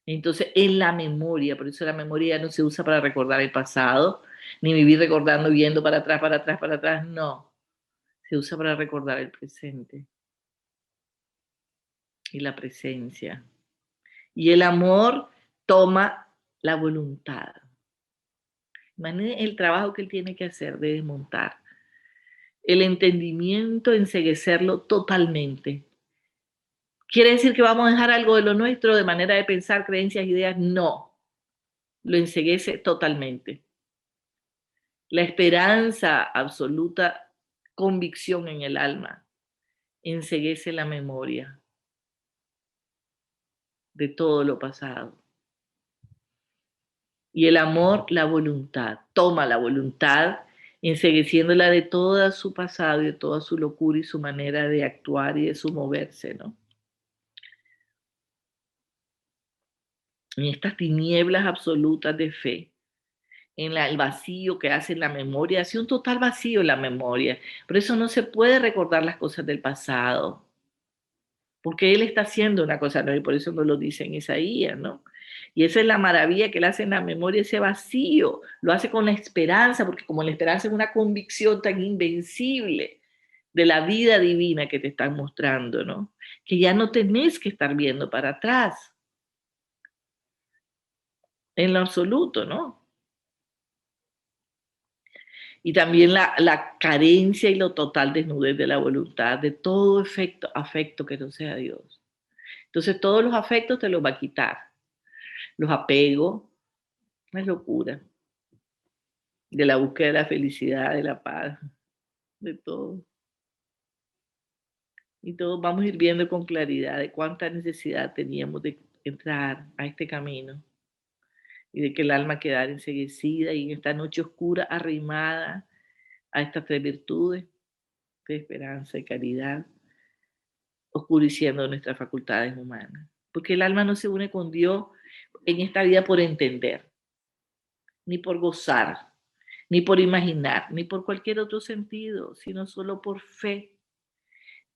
Entonces, en la memoria, por eso la memoria no se usa para recordar el pasado, ni vivir recordando, viendo para atrás, para atrás, para atrás, no. Se usa para recordar el presente y la presencia. Y el amor toma la voluntad. Imagínense el trabajo que él tiene que hacer de desmontar. El entendimiento, enceguecerlo totalmente. ¿Quiere decir que vamos a dejar algo de lo nuestro, de manera de pensar, creencias, ideas? No, lo enceguece totalmente. La esperanza, absoluta convicción en el alma, enceguece la memoria de todo lo pasado. Y el amor, la voluntad. Toma la voluntad, encegueciéndola de todo su pasado y de toda su locura y su manera de actuar y de su moverse, ¿no? En estas tinieblas absolutas de fe, en el vacío que hace la memoria, hace un total vacío en la memoria. Por eso no se puede recordar las cosas del pasado, porque él está haciendo una cosa nueva y por eso nos lo dice en Isaías, ¿no? Y esa es la maravilla que él hace en la memoria, ese vacío, lo hace con la esperanza, porque como la esperanza es una convicción tan invencible de la vida divina que te están mostrando, ¿no? Que ya no tenés que estar viendo para atrás, en lo absoluto, ¿no? Y también la carencia y lo total desnudez de la voluntad, de todo afecto que no sea Dios. Entonces todos los afectos te los va a quitar. Los apegos, una locura, de la búsqueda de la felicidad, de la paz, de todo. Y todos vamos a ir viendo con claridad de cuánta necesidad teníamos de entrar a este camino y de que el alma quedara enseguecida y en esta noche oscura arrimada a estas tres virtudes de esperanza y caridad, oscureciendo nuestras facultades humanas. Porque el alma no se une con Dios en esta vida por entender, ni por gozar, ni por imaginar, ni por cualquier otro sentido, sino solo por fe.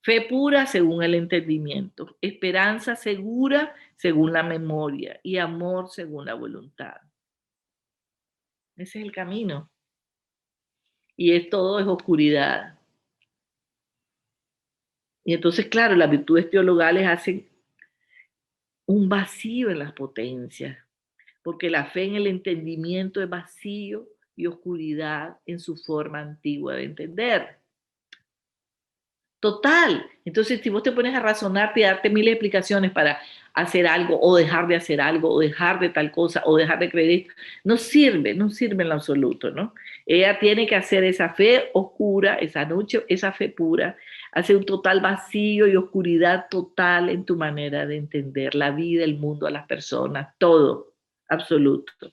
Fe pura según el entendimiento, esperanza segura según la memoria y amor según la voluntad. Ese es el camino. Y todo es oscuridad. Y entonces, claro, las virtudes teologales hacen un vacío en las potencias, porque la fe en el entendimiento es vacío y oscuridad en su forma antigua de entender. Total. Entonces, si vos te pones a razonarte y a darte miles de explicaciones para hacer algo o dejar de hacer algo o dejar de tal cosa o dejar de creer esto, no sirve, no sirve en lo absoluto, ¿no? Ella tiene que hacer esa fe oscura, esa noche, esa fe pura, hace un total vacío y oscuridad total en tu manera de entender la vida, el mundo, a las personas, todo, absoluto.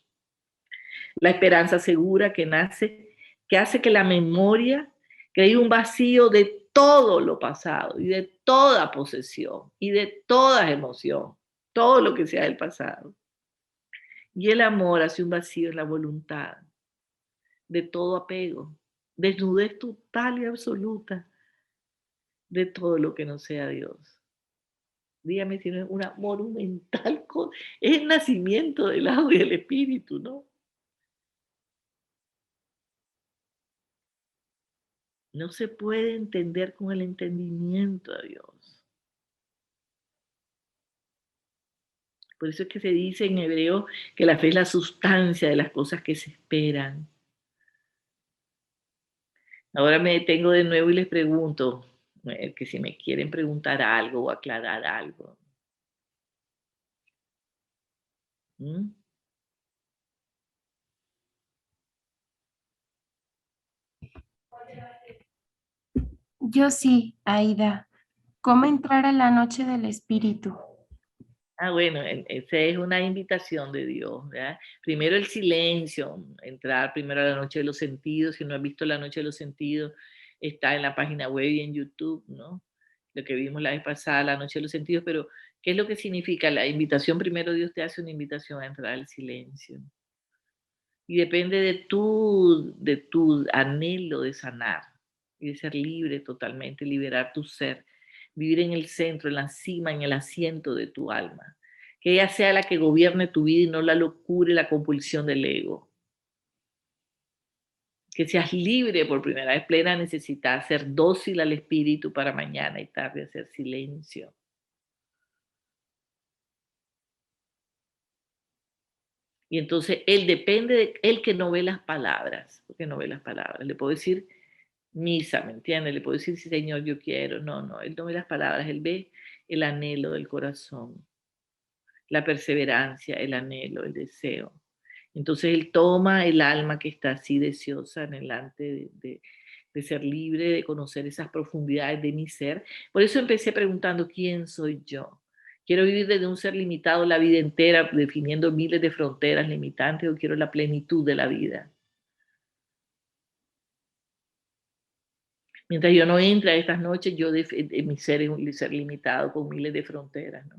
La esperanza segura que nace, que hace que la memoria, que hay un vacío de todo lo pasado y de toda posesión y de toda emoción, todo lo que sea del pasado. Y el amor hace un vacío en la voluntad de todo apego, desnudez total y absoluta de todo lo que no sea Dios. Dígame si no es una monumental cosa, es el nacimiento del agua y del espíritu, ¿no? No se puede entender con el entendimiento a Dios. Por eso es que se dice en hebreo que la fe es la sustancia de las cosas que se esperan. Ahora me detengo de nuevo y les pregunto, que si me quieren preguntar algo o aclarar algo. ¿Mm? Yo sí, Aida. ¿Cómo entrar a la noche del espíritu? Ah, bueno, esa es una invitación de Dios, ¿verdad? Primero el silencio, entrar primero a la noche de los sentidos. Si no has visto la noche de los sentidos, está en la página web y en YouTube, ¿no? Lo que vimos la vez pasada, la noche de los sentidos, pero ¿qué es lo que significa la invitación? Primero Dios te hace una invitación a entrar al silencio. Y depende de tu anhelo de sanar y de ser libre totalmente, liberar tu ser, vivir en el centro, en la cima, en el asiento de tu alma. Que ella sea la que gobierne tu vida y no la locura y la compulsión del ego. Que seas libre por primera vez, plena necesidad, ser dócil al espíritu para mañana y tarde hacer silencio. Y entonces él depende de él que no ve las palabras, porque no ve las palabras. Le puedo decir misa, ¿me entiendes? Le puedo decir, sí, Señor, yo quiero. No, no, él no ve las palabras, él ve el anhelo del corazón, la perseverancia, el anhelo, el deseo. Entonces él toma el alma que está así deseosa en delante de ser libre, de conocer esas profundidades de mi ser. Por eso empecé preguntando, ¿quién soy yo? ¿Quiero vivir desde un ser limitado la vida entera, definiendo miles de fronteras limitantes, o quiero la plenitud de la vida? Mientras yo no entre a estas noches, mi ser es un ser limitado con miles de fronteras, ¿no?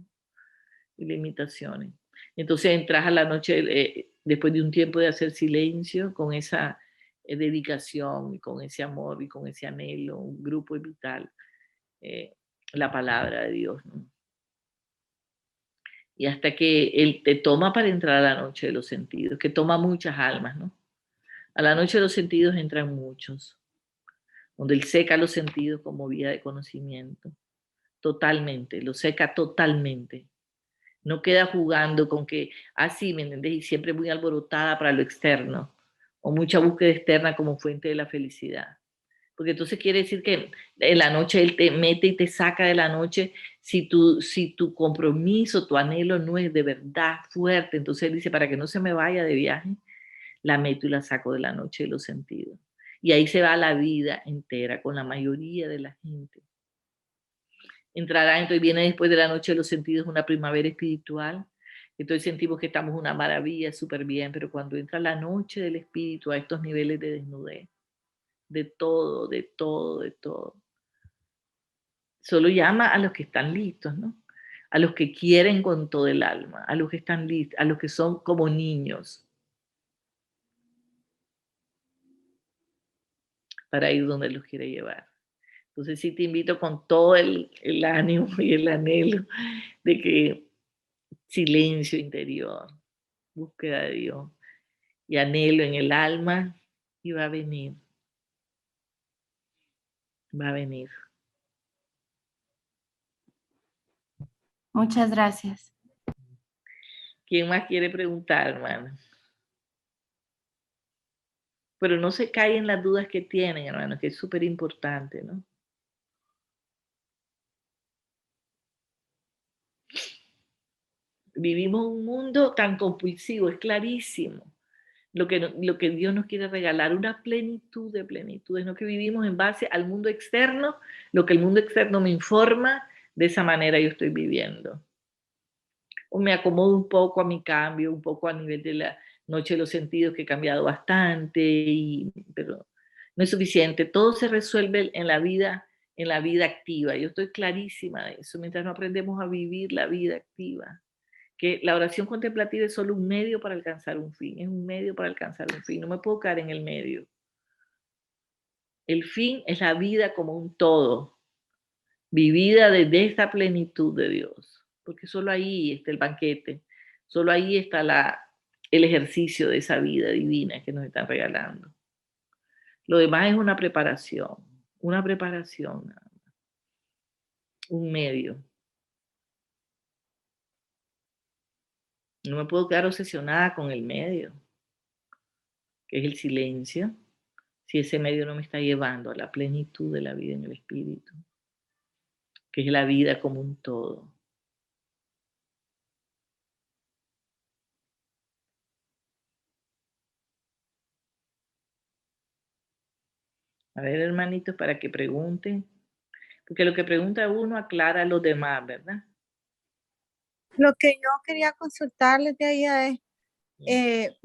Y limitaciones. Entonces entras a la noche, después de un tiempo de hacer silencio, con esa dedicación, y con ese amor y con ese anhelo, un grupo vital, eh, la palabra de Dios, ¿no? Y hasta que Él te toma para entrar a la noche de los sentidos, que toma muchas almas, ¿no? A la noche de los sentidos entran muchos, donde Él seca los sentidos como vía de conocimiento, totalmente, lo seca totalmente. No queda jugando con que, así, ¿me entendés? Y siempre muy alborotada para lo externo, o mucha búsqueda externa como fuente de la felicidad. Porque entonces quiere decir que en la noche Él te mete y te saca de la noche si tu compromiso, tu anhelo no es de verdad fuerte. Entonces Él dice, para que no se me vaya de viaje, la meto y la saco de la noche de los sentidos. Y ahí se va la vida entera con la mayoría de la gente. Entrará, entonces viene después de la noche de los sentidos una primavera espiritual. Entonces sentimos que estamos una maravilla, súper bien, pero cuando entra la noche del espíritu a estos niveles de desnudez, de todo, de todo, de todo, solo llama a los que están listos, ¿no? A los que quieren con todo el alma, a los que están listos, a los que son como niños, para ir donde los quiere llevar. Entonces sí te invito con todo el ánimo y el anhelo de que silencio interior, búsqueda de Dios y anhelo en el alma y va a venir, va a venir. Muchas gracias. ¿Quién más quiere preguntar, hermano? Pero no se caen en las dudas que tienen, hermano, que es súper importante, ¿no? Vivimos un mundo tan compulsivo, es clarísimo. Lo que Dios nos quiere regalar, una plenitud de plenitudes, no que vivimos en base al mundo externo, lo que el mundo externo me informa, de esa manera yo estoy viviendo. O me acomodo un poco a mi cambio, un poco a nivel de la noche de los sentidos, que he cambiado bastante, pero no es suficiente. Todo se resuelve en la vida activa. Yo estoy clarísima de eso, mientras no aprendemos a vivir la vida activa. Que la oración contemplativa es solo un medio para alcanzar un fin, es un medio para alcanzar un fin, no me puedo quedar en el medio. El fin es la vida como un todo, vivida desde esta plenitud de Dios, porque solo ahí está el banquete, solo ahí está el ejercicio de esa vida divina que nos están regalando. Lo demás es una preparación, un medio. No me puedo quedar obsesionada con el medio, que es el silencio, si ese medio no me está llevando a la plenitud de la vida en el espíritu, que es la vida como un todo. A ver, hermanitos, para que pregunten, porque lo que pregunta uno aclara a los demás, ¿verdad? Lo que yo quería consultarles de ahí es,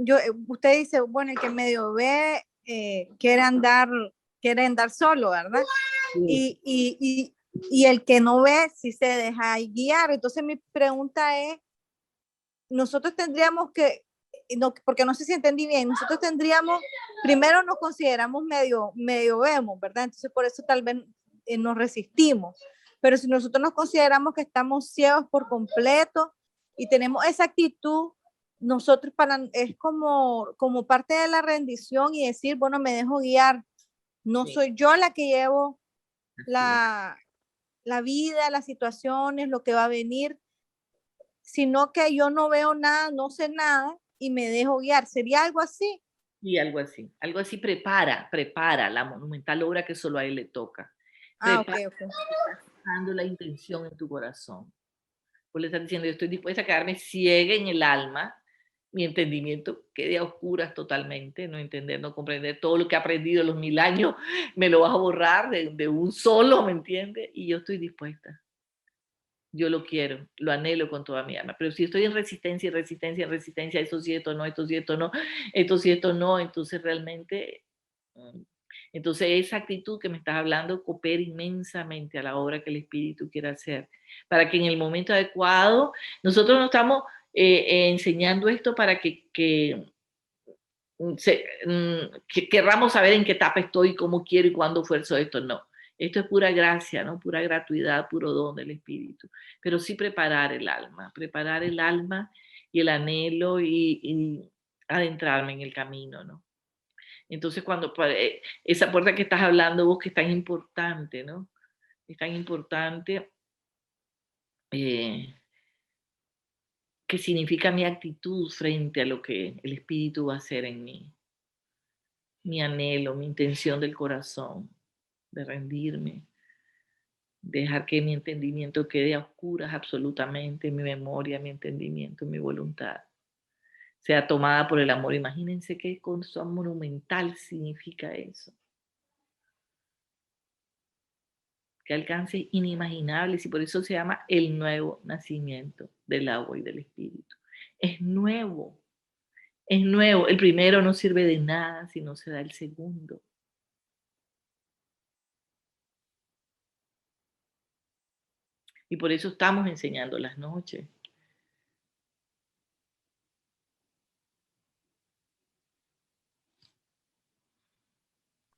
usted dice, bueno, el que medio ve quiere andar solo, ¿verdad? Sí. Y el que no ve sí se deja guiar. Entonces mi pregunta es, nosotros tendríamos que, no, porque no sé si entendí bien, nosotros tendríamos, primero nos consideramos medio vemos, ¿verdad? Entonces por eso tal vez nos resistimos. Pero si nosotros nos consideramos que estamos ciegos por completo y tenemos esa actitud, nosotros es como parte de la rendición y decir, bueno, me dejo guiar. No Sí. soy yo la que llevo la vida, las situaciones, lo que va a venir, sino que yo no veo nada, no sé nada y me dejo guiar. ¿Sería algo así? Y algo así prepara la monumental obra que solo a él le toca. Prepara, Ok. dando la intención en tu corazón. Pues le estás diciendo, yo estoy dispuesta a quedarme ciega en el alma, mi entendimiento quede a oscuras totalmente, no entender, no comprender todo lo que he aprendido en los 1000 años, me lo vas a borrar de un solo, ¿me entiendes? Y yo estoy dispuesta. Yo lo quiero, lo anhelo con toda mi alma, pero si estoy en resistencia, esto sí, esto no, esto sí, esto no, esto sí, esto no, entonces realmente, entonces esa actitud que me estás hablando coopera inmensamente a la obra que el Espíritu quiere hacer, para que en el momento adecuado, nosotros no estamos enseñando esto para que querramos saber en qué etapa estoy, cómo quiero y cuándo esfuerzo esto, no. Esto es pura gracia, ¿no? Pura gratuidad, puro don del Espíritu. Pero sí preparar el alma y el anhelo y adentrarme en el camino, ¿no? Entonces, cuando esa puerta que estás hablando vos, que es tan importante, ¿no? Es tan importante, ¿qué significa mi actitud frente a lo que el Espíritu va a hacer en mí? Mi anhelo, mi intención del corazón, de rendirme, dejar que mi entendimiento quede a oscuras absolutamente, mi memoria, mi entendimiento, mi voluntad, sea tomada por el amor. Imagínense qué cosa monumental significa eso. Qué alcance inimaginables y por eso se llama el nuevo nacimiento del agua y del espíritu. Es nuevo, es nuevo. El primero no sirve de nada si no se da el segundo. Y por eso estamos enseñando las noches.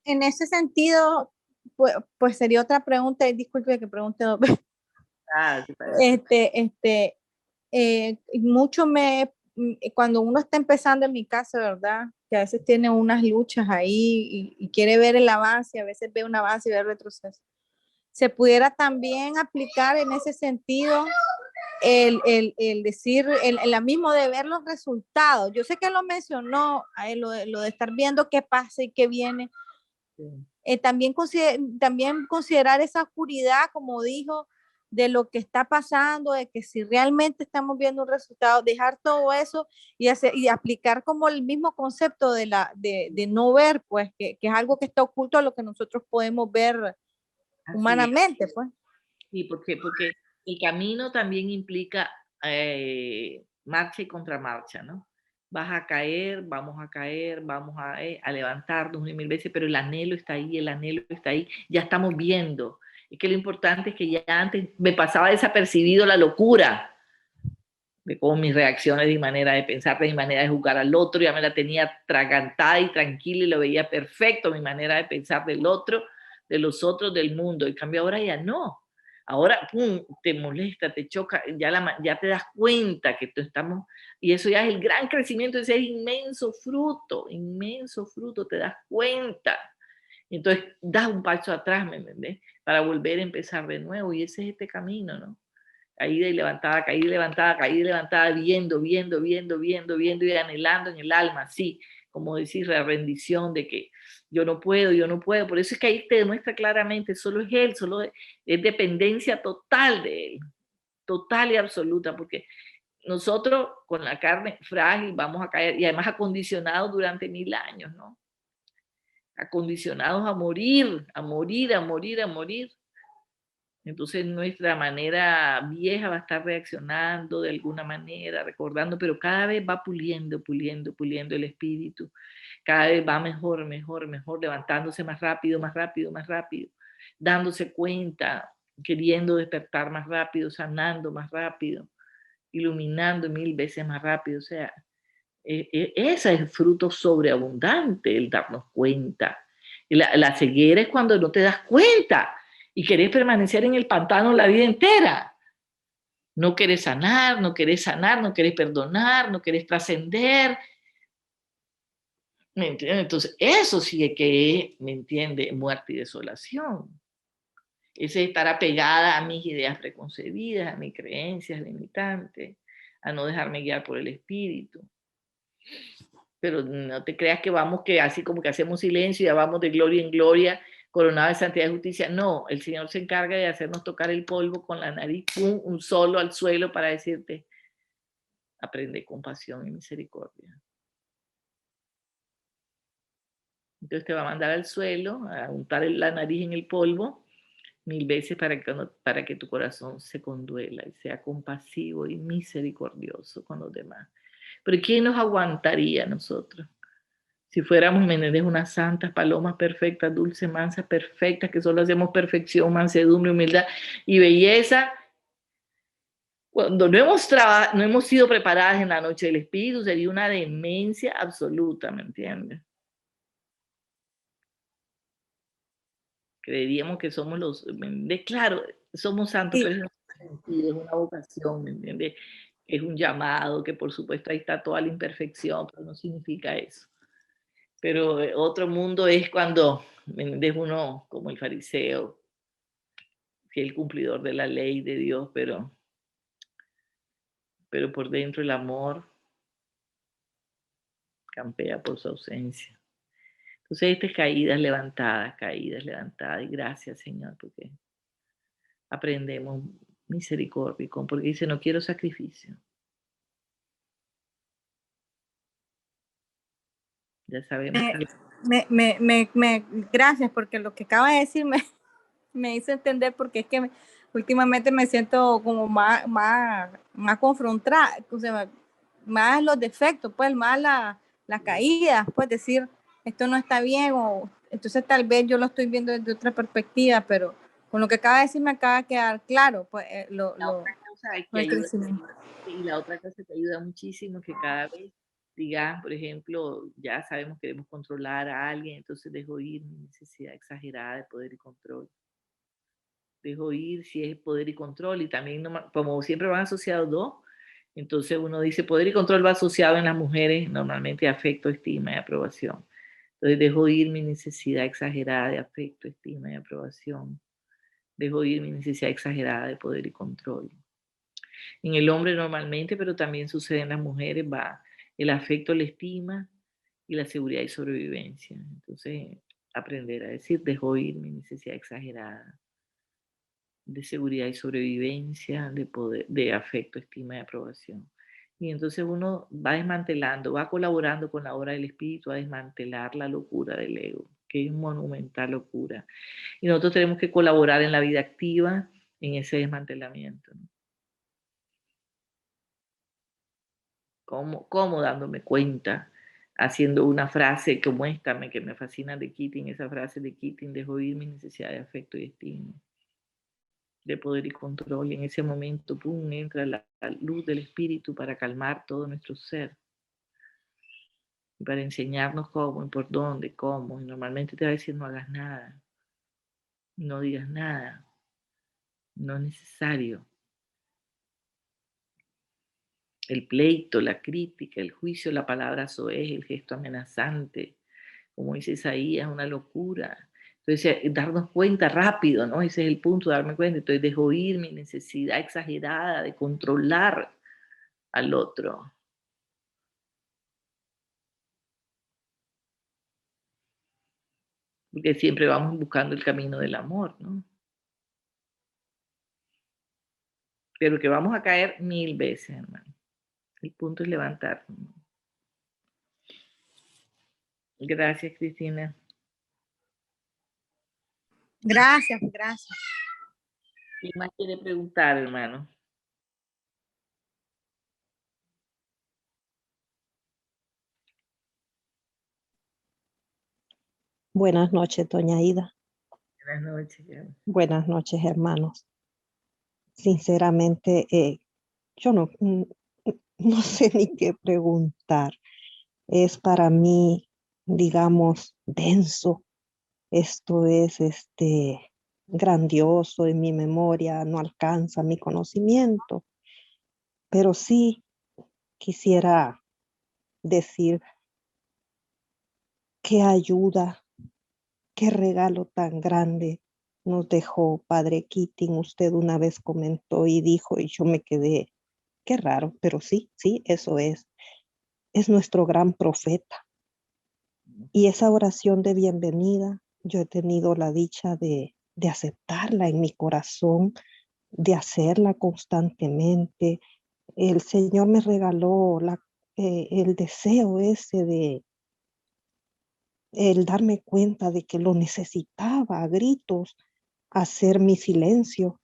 En ese sentido, pues sería otra pregunta, y disculpe que pregunte dos veces. Ah, sí, parece. Mucho cuando uno está empezando en mi caso, ¿verdad? Que a veces tiene unas luchas ahí y quiere ver el avance, a veces ve un avance y ve el retroceso. Se pudiera también aplicar en ese sentido el decir, el mismo de ver los resultados. Yo sé que lo mencionó, lo de estar viendo qué pasa y qué viene. Sí. También considerar esa oscuridad, como dijo, de lo que está pasando, de que si realmente estamos viendo un resultado, dejar todo eso y aplicar como el mismo concepto de no ver, pues, que es algo que está oculto a lo que nosotros podemos ver Así es. humanamente, pues. Sí, porque el camino también implica marcha y contramarcha, ¿no? Vas a caer, vamos a levantarnos 1.000 veces, pero el anhelo está ahí, ya estamos viendo. Es que lo importante es que ya antes me pasaba desapercibido la locura de cómo mis reacciones, de mi manera de pensar, de mi manera de jugar al otro, ya me la tenía tragantada y tranquila y lo veía perfecto, mi manera de pensar del otro, de los otros, del mundo. En cambio ahora ya no. Ahora, pum, te molesta, te choca, ya te das cuenta que estamos, y eso ya es el gran crecimiento, ese es inmenso fruto, te das cuenta. Entonces, das un paso atrás, ¿me entendés? Para volver a empezar de nuevo, y ese es este camino, ¿no? Caída y levantada, caída y levantada, caída y levantada, viendo y anhelando en el alma, sí, como decir, la rendición de que yo no puedo, por eso es que ahí te demuestra claramente, solo es Él, solo es dependencia total de Él, total y absoluta, porque nosotros con la carne frágil vamos a caer, y además acondicionados durante 1000 años, ¿no? Acondicionados a morir, a morir, a morir, a morir. Entonces nuestra manera vieja va a estar reaccionando de alguna manera, recordando, pero cada vez va puliendo el espíritu. Cada vez va mejor, levantándose más rápido, dándose cuenta, queriendo despertar más rápido, sanando más rápido, iluminando 1000 veces más rápido. O sea, ese es el fruto sobreabundante, el darnos cuenta. La ceguera es cuando no te das cuenta y querés permanecer en el pantano la vida entera. No querés sanar, no querés perdonar, no querés trascender. ¿Me entiendes? Entonces, eso sí es que es, ¿me entiende? Muerte y desolación. Ese es estar apegada a mis ideas preconcebidas, a mis creencias limitantes, a no dejarme guiar por el espíritu. Pero no te creas que vamos, que así como que hacemos silencio y ya vamos de gloria en gloria, coronado de santidad y justicia. No, el Señor se encarga de hacernos tocar el polvo con la nariz, pum, un solo al suelo para decirte, aprende compasión y misericordia. Entonces te va a mandar al suelo, a untar la nariz en el polvo 1000 veces para que tu corazón se conduela y sea compasivo y misericordioso con los demás. Pero ¿quién nos aguantaría a nosotros? Si fuéramos, Menéndez, unas santas palomas perfectas, dulces, mansas, perfectas, que solo hacemos perfección, mansedumbre, humildad y belleza, cuando no hemos sido preparadas en la noche del espíritu, sería una demencia absoluta, ¿me entiendes? Creeríamos que somos ¿me entiendes? Claro, somos santos, Sí. pero es una vocación, ¿me entiendes? Es un llamado, que por supuesto ahí está toda la imperfección, pero no significa eso. Pero otro mundo es cuando, ¿me entiendes? Uno como el fariseo, fiel cumplidor de la ley de Dios, pero por dentro el amor campea por su ausencia. Entonces, estas caídas levantadas, y gracias, Señor, porque aprendemos misericordia, porque dice, no quiero sacrificio. Ya sabemos que Gracias, porque lo que acaba de decir me hizo entender, porque es que últimamente me siento como más confrontada, o sea, más los defectos, pues más la caída, pues decir, esto no está bien, o entonces tal vez yo lo estoy viendo desde otra perspectiva, pero con lo que acaba de decir me acaba de quedar claro, pues la otra cosa que el ayuda, crecimiento. y la otra cosa que ayuda muchísimo, que cada vez digas, por ejemplo, ya sabemos que queremos controlar a alguien, entonces dejo ir mi necesidad exagerada de poder y control. Dejo ir si es poder y control, y también, como siempre van asociados dos, entonces uno dice poder y control va asociado en las mujeres normalmente a afecto, estima y aprobación. Entonces dejo ir mi necesidad exagerada de afecto, estima y aprobación. Dejo ir mi necesidad exagerada de poder y control. En el hombre normalmente, pero también sucede en las mujeres, va el afecto, la estima y la seguridad y sobrevivencia. Entonces, aprender a decir, dejo ir mi necesidad exagerada de seguridad y sobrevivencia, de poder, de afecto, estima y aprobación. Y entonces uno va desmantelando, va colaborando con la obra del espíritu a desmantelar la locura del ego, que es monumental locura. Y nosotros tenemos que colaborar en la vida activa en ese desmantelamiento, ¿no? ¿Cómo dándome cuenta? Haciendo una frase como esta, que me fascina de Keating, esa frase de Keating, dejo ir mi necesidad de afecto y estima, de poder y control. Y en ese momento, pum, entra la luz del espíritu para calmar todo nuestro ser. Y para enseñarnos cómo y por dónde, cómo. Y normalmente te va a decir, no hagas nada, no digas nada, no es necesario. El pleito, la crítica, el juicio, la palabra soez, el gesto amenazante, como dice Isaías, una locura. Entonces, darnos cuenta rápido, ¿no? Ese es el punto, darme cuenta. Entonces, dejo ir mi necesidad exagerada de controlar al otro. Porque siempre vamos buscando el camino del amor, ¿no? Pero que vamos a caer 1000 veces, hermano. El punto es levantarnos. Gracias, Cristina. Gracias, gracias. ¿Quién más quiere preguntar, hermano? Buenas noches, doña Aida. Buenas noches. Buenas noches, hermanos. Sinceramente, yo no sé ni qué preguntar. Es para mí, digamos, denso. Esto es grandioso en mi memoria, no alcanza mi conocimiento, pero sí quisiera decir qué ayuda, qué regalo tan grande nos dejó Padre Keating. Usted una vez comentó y dijo, y yo me quedé, qué raro, pero sí, eso es. Es nuestro gran profeta. Y esa oración de bienvenida, yo he tenido la dicha de aceptarla en mi corazón, de hacerla constantemente. El Señor me regaló el deseo ese de el darme cuenta de que lo necesitaba a gritos, hacer mi silencio.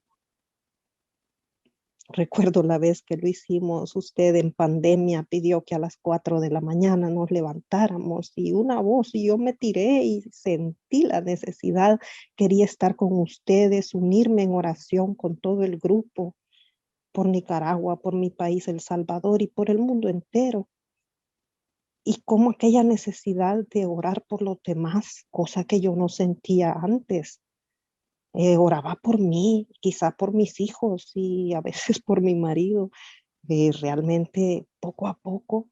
Recuerdo la vez que lo hicimos, usted en pandemia pidió que a las 4 de la mañana nos levantáramos y una voz, y yo me tiré y sentí la necesidad, quería estar con ustedes, unirme en oración con todo el grupo por Nicaragua, por mi país, El Salvador y por el mundo entero. Y como aquella necesidad de orar por los demás, cosa que yo no sentía antes. Oraba por mí, quizá por mis hijos y a veces por mi marido. Realmente poco a poco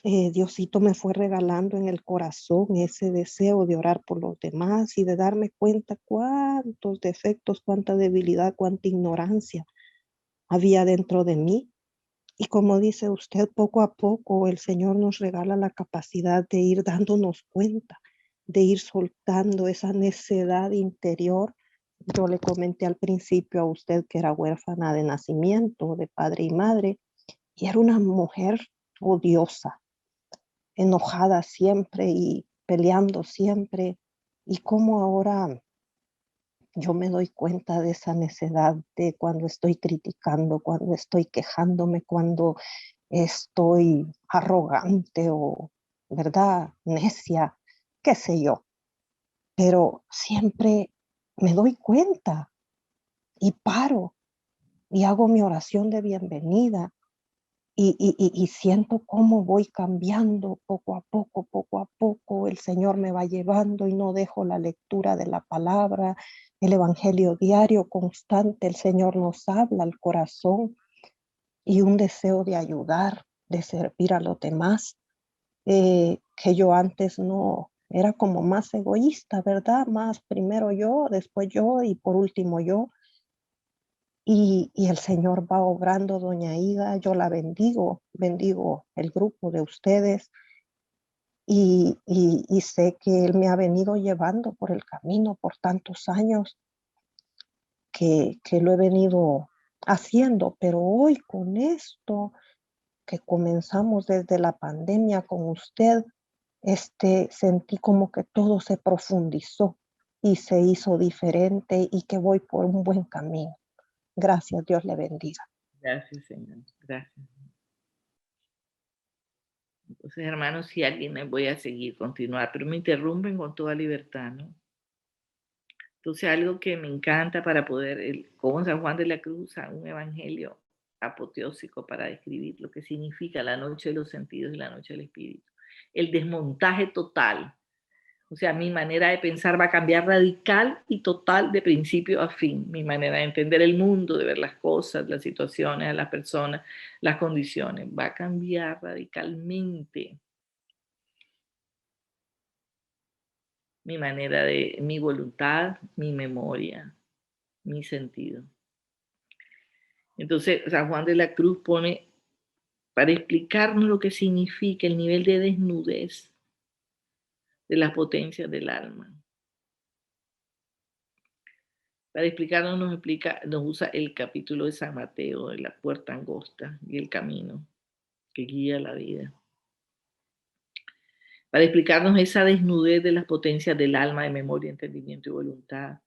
Diosito me fue regalando en el corazón ese deseo de orar por los demás y de darme cuenta cuántos defectos, cuánta debilidad, cuánta ignorancia había dentro de mí. Y como dice usted, poco a poco el Señor nos regala la capacidad de ir dándonos cuenta, de ir soltando esa necedad interior. Yo le comenté al principio a usted que era huérfana de nacimiento, de padre y madre, y era una mujer odiosa, enojada siempre y peleando siempre. Y como ahora yo me doy cuenta de esa necedad de cuando estoy criticando, cuando estoy quejándome, cuando estoy arrogante o, ¿verdad?, necia, qué sé yo. Pero siempre me doy cuenta y paro y hago mi oración de bienvenida y siento cómo voy cambiando poco a poco, el Señor me va llevando y no dejo la lectura de la palabra, el evangelio diario constante, el Señor nos habla al corazón y un deseo de ayudar, de servir a los demás, que yo antes no, era como más egoísta, ¿verdad? Más primero yo, después yo y por último yo. y el Señor va obrando, doña Ida, yo la bendigo, bendigo el grupo de ustedes y sé que Él me ha venido llevando por el camino por tantos años que lo he venido haciendo, pero hoy con esto que comenzamos desde la pandemia con usted, sentí como que todo se profundizó y se hizo diferente y que voy por un buen camino. Gracias, Dios le bendiga. Gracias, Señor. Gracias. Entonces, hermanos, si alguien me voy a seguir, continuar, pero me interrumpen con toda libertad, ¿no? Entonces, algo que me encanta para poder, como San Juan de la Cruz usa un evangelio apoteósico para describir lo que significa la noche de los sentidos y la noche del espíritu. El desmontaje total. O sea, mi manera de pensar va a cambiar radical y total de principio a fin. Mi manera de entender el mundo, de ver las cosas, las situaciones, a las personas, las condiciones, va a cambiar radicalmente. Mi manera de, mi voluntad, mi memoria, mi sentido. Entonces, San Juan de la Cruz pone, para explicarnos lo que significa el nivel de desnudez de las potencias del alma. Para explicarnos nos usa el capítulo de San Mateo, de la puerta angosta y el camino que guía la vida. Para explicarnos esa desnudez de las potencias del alma, de memoria, entendimiento y voluntad,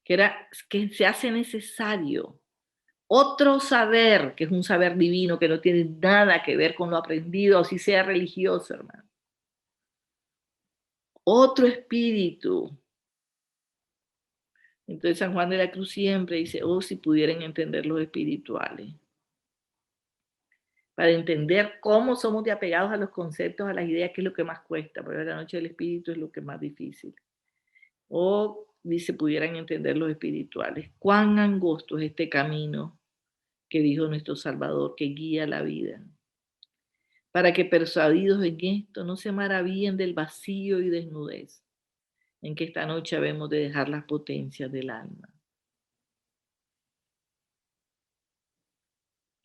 que se hace necesario otro saber, que es un saber divino, que no tiene nada que ver con lo aprendido, así sea religioso, hermano. Otro espíritu. Entonces San Juan de la Cruz siempre dice, oh, si pudieran entender los espirituales. Para entender cómo somos de apegados a los conceptos, a las ideas, que es lo que más cuesta, porque la noche del espíritu es lo que es más difícil. O dice, pudieran entender los espirituales. Cuán angosto es este camino que dijo nuestro Salvador, que guía la vida. Para que persuadidos en esto no se maravillen del vacío y desnudez en que esta noche habemos de dejar las potencias del alma.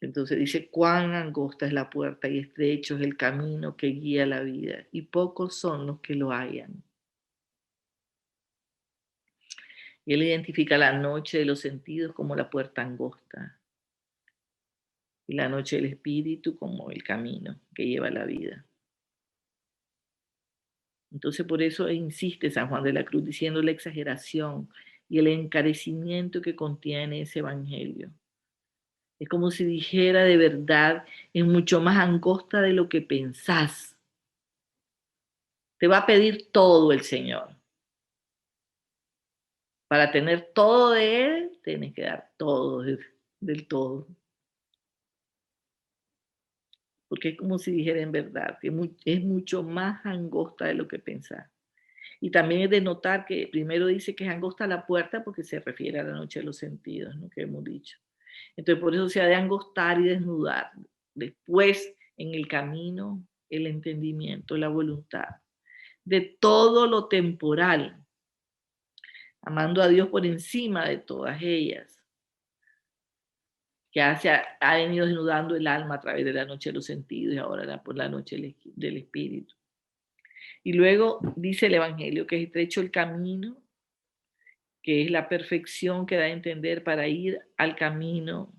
Entonces dice, cuán angosta es la puerta y estrecho es el camino que guía la vida, y pocos son los que lo hallan. Y él identifica la noche de los sentidos como la puerta angosta, y la noche del espíritu como el camino que lleva la vida. Entonces por eso insiste San Juan de la Cruz diciendo la exageración y el encarecimiento que contiene ese evangelio. Es como si dijera de verdad, es mucho más angosta de lo que pensás. Te va a pedir todo el Señor. Para tener todo de Él, tienes que dar todo del todo. Porque es como si dijera en verdad, que es mucho más angosta de lo que pensás. Y también es de notar que primero dice que es angosta la puerta porque se refiere a la noche de los sentidos, ¿no? Que hemos dicho. Entonces por eso se ha de angostar y desnudar. Después en el camino, el entendimiento, la voluntad. De todo lo temporal. Amando a Dios por encima de todas ellas. Que ha venido desnudando el alma a través de la noche de los sentidos y ahora por la noche del espíritu. Y luego dice el Evangelio que es estrecho el camino, que es la perfección que da a entender para ir al camino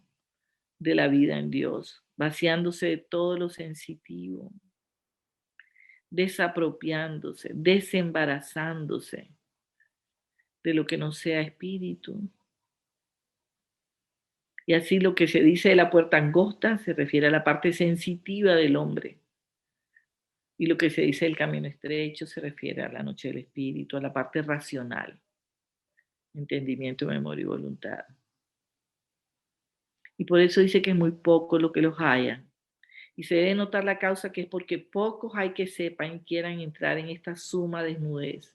de la vida en Dios, vaciándose de todo lo sensitivo, desapropiándose, desembarazándose de lo que no sea espíritu. Y así lo que se dice de la puerta angosta se refiere a la parte sensitiva del hombre. Y lo que se dice del camino estrecho se refiere a la noche del espíritu, a la parte racional, entendimiento, memoria y voluntad. Y por eso dice que es muy poco lo que los hallan. Y se debe notar la causa, que es porque pocos hay que sepan y quieran entrar en esta suma desnudez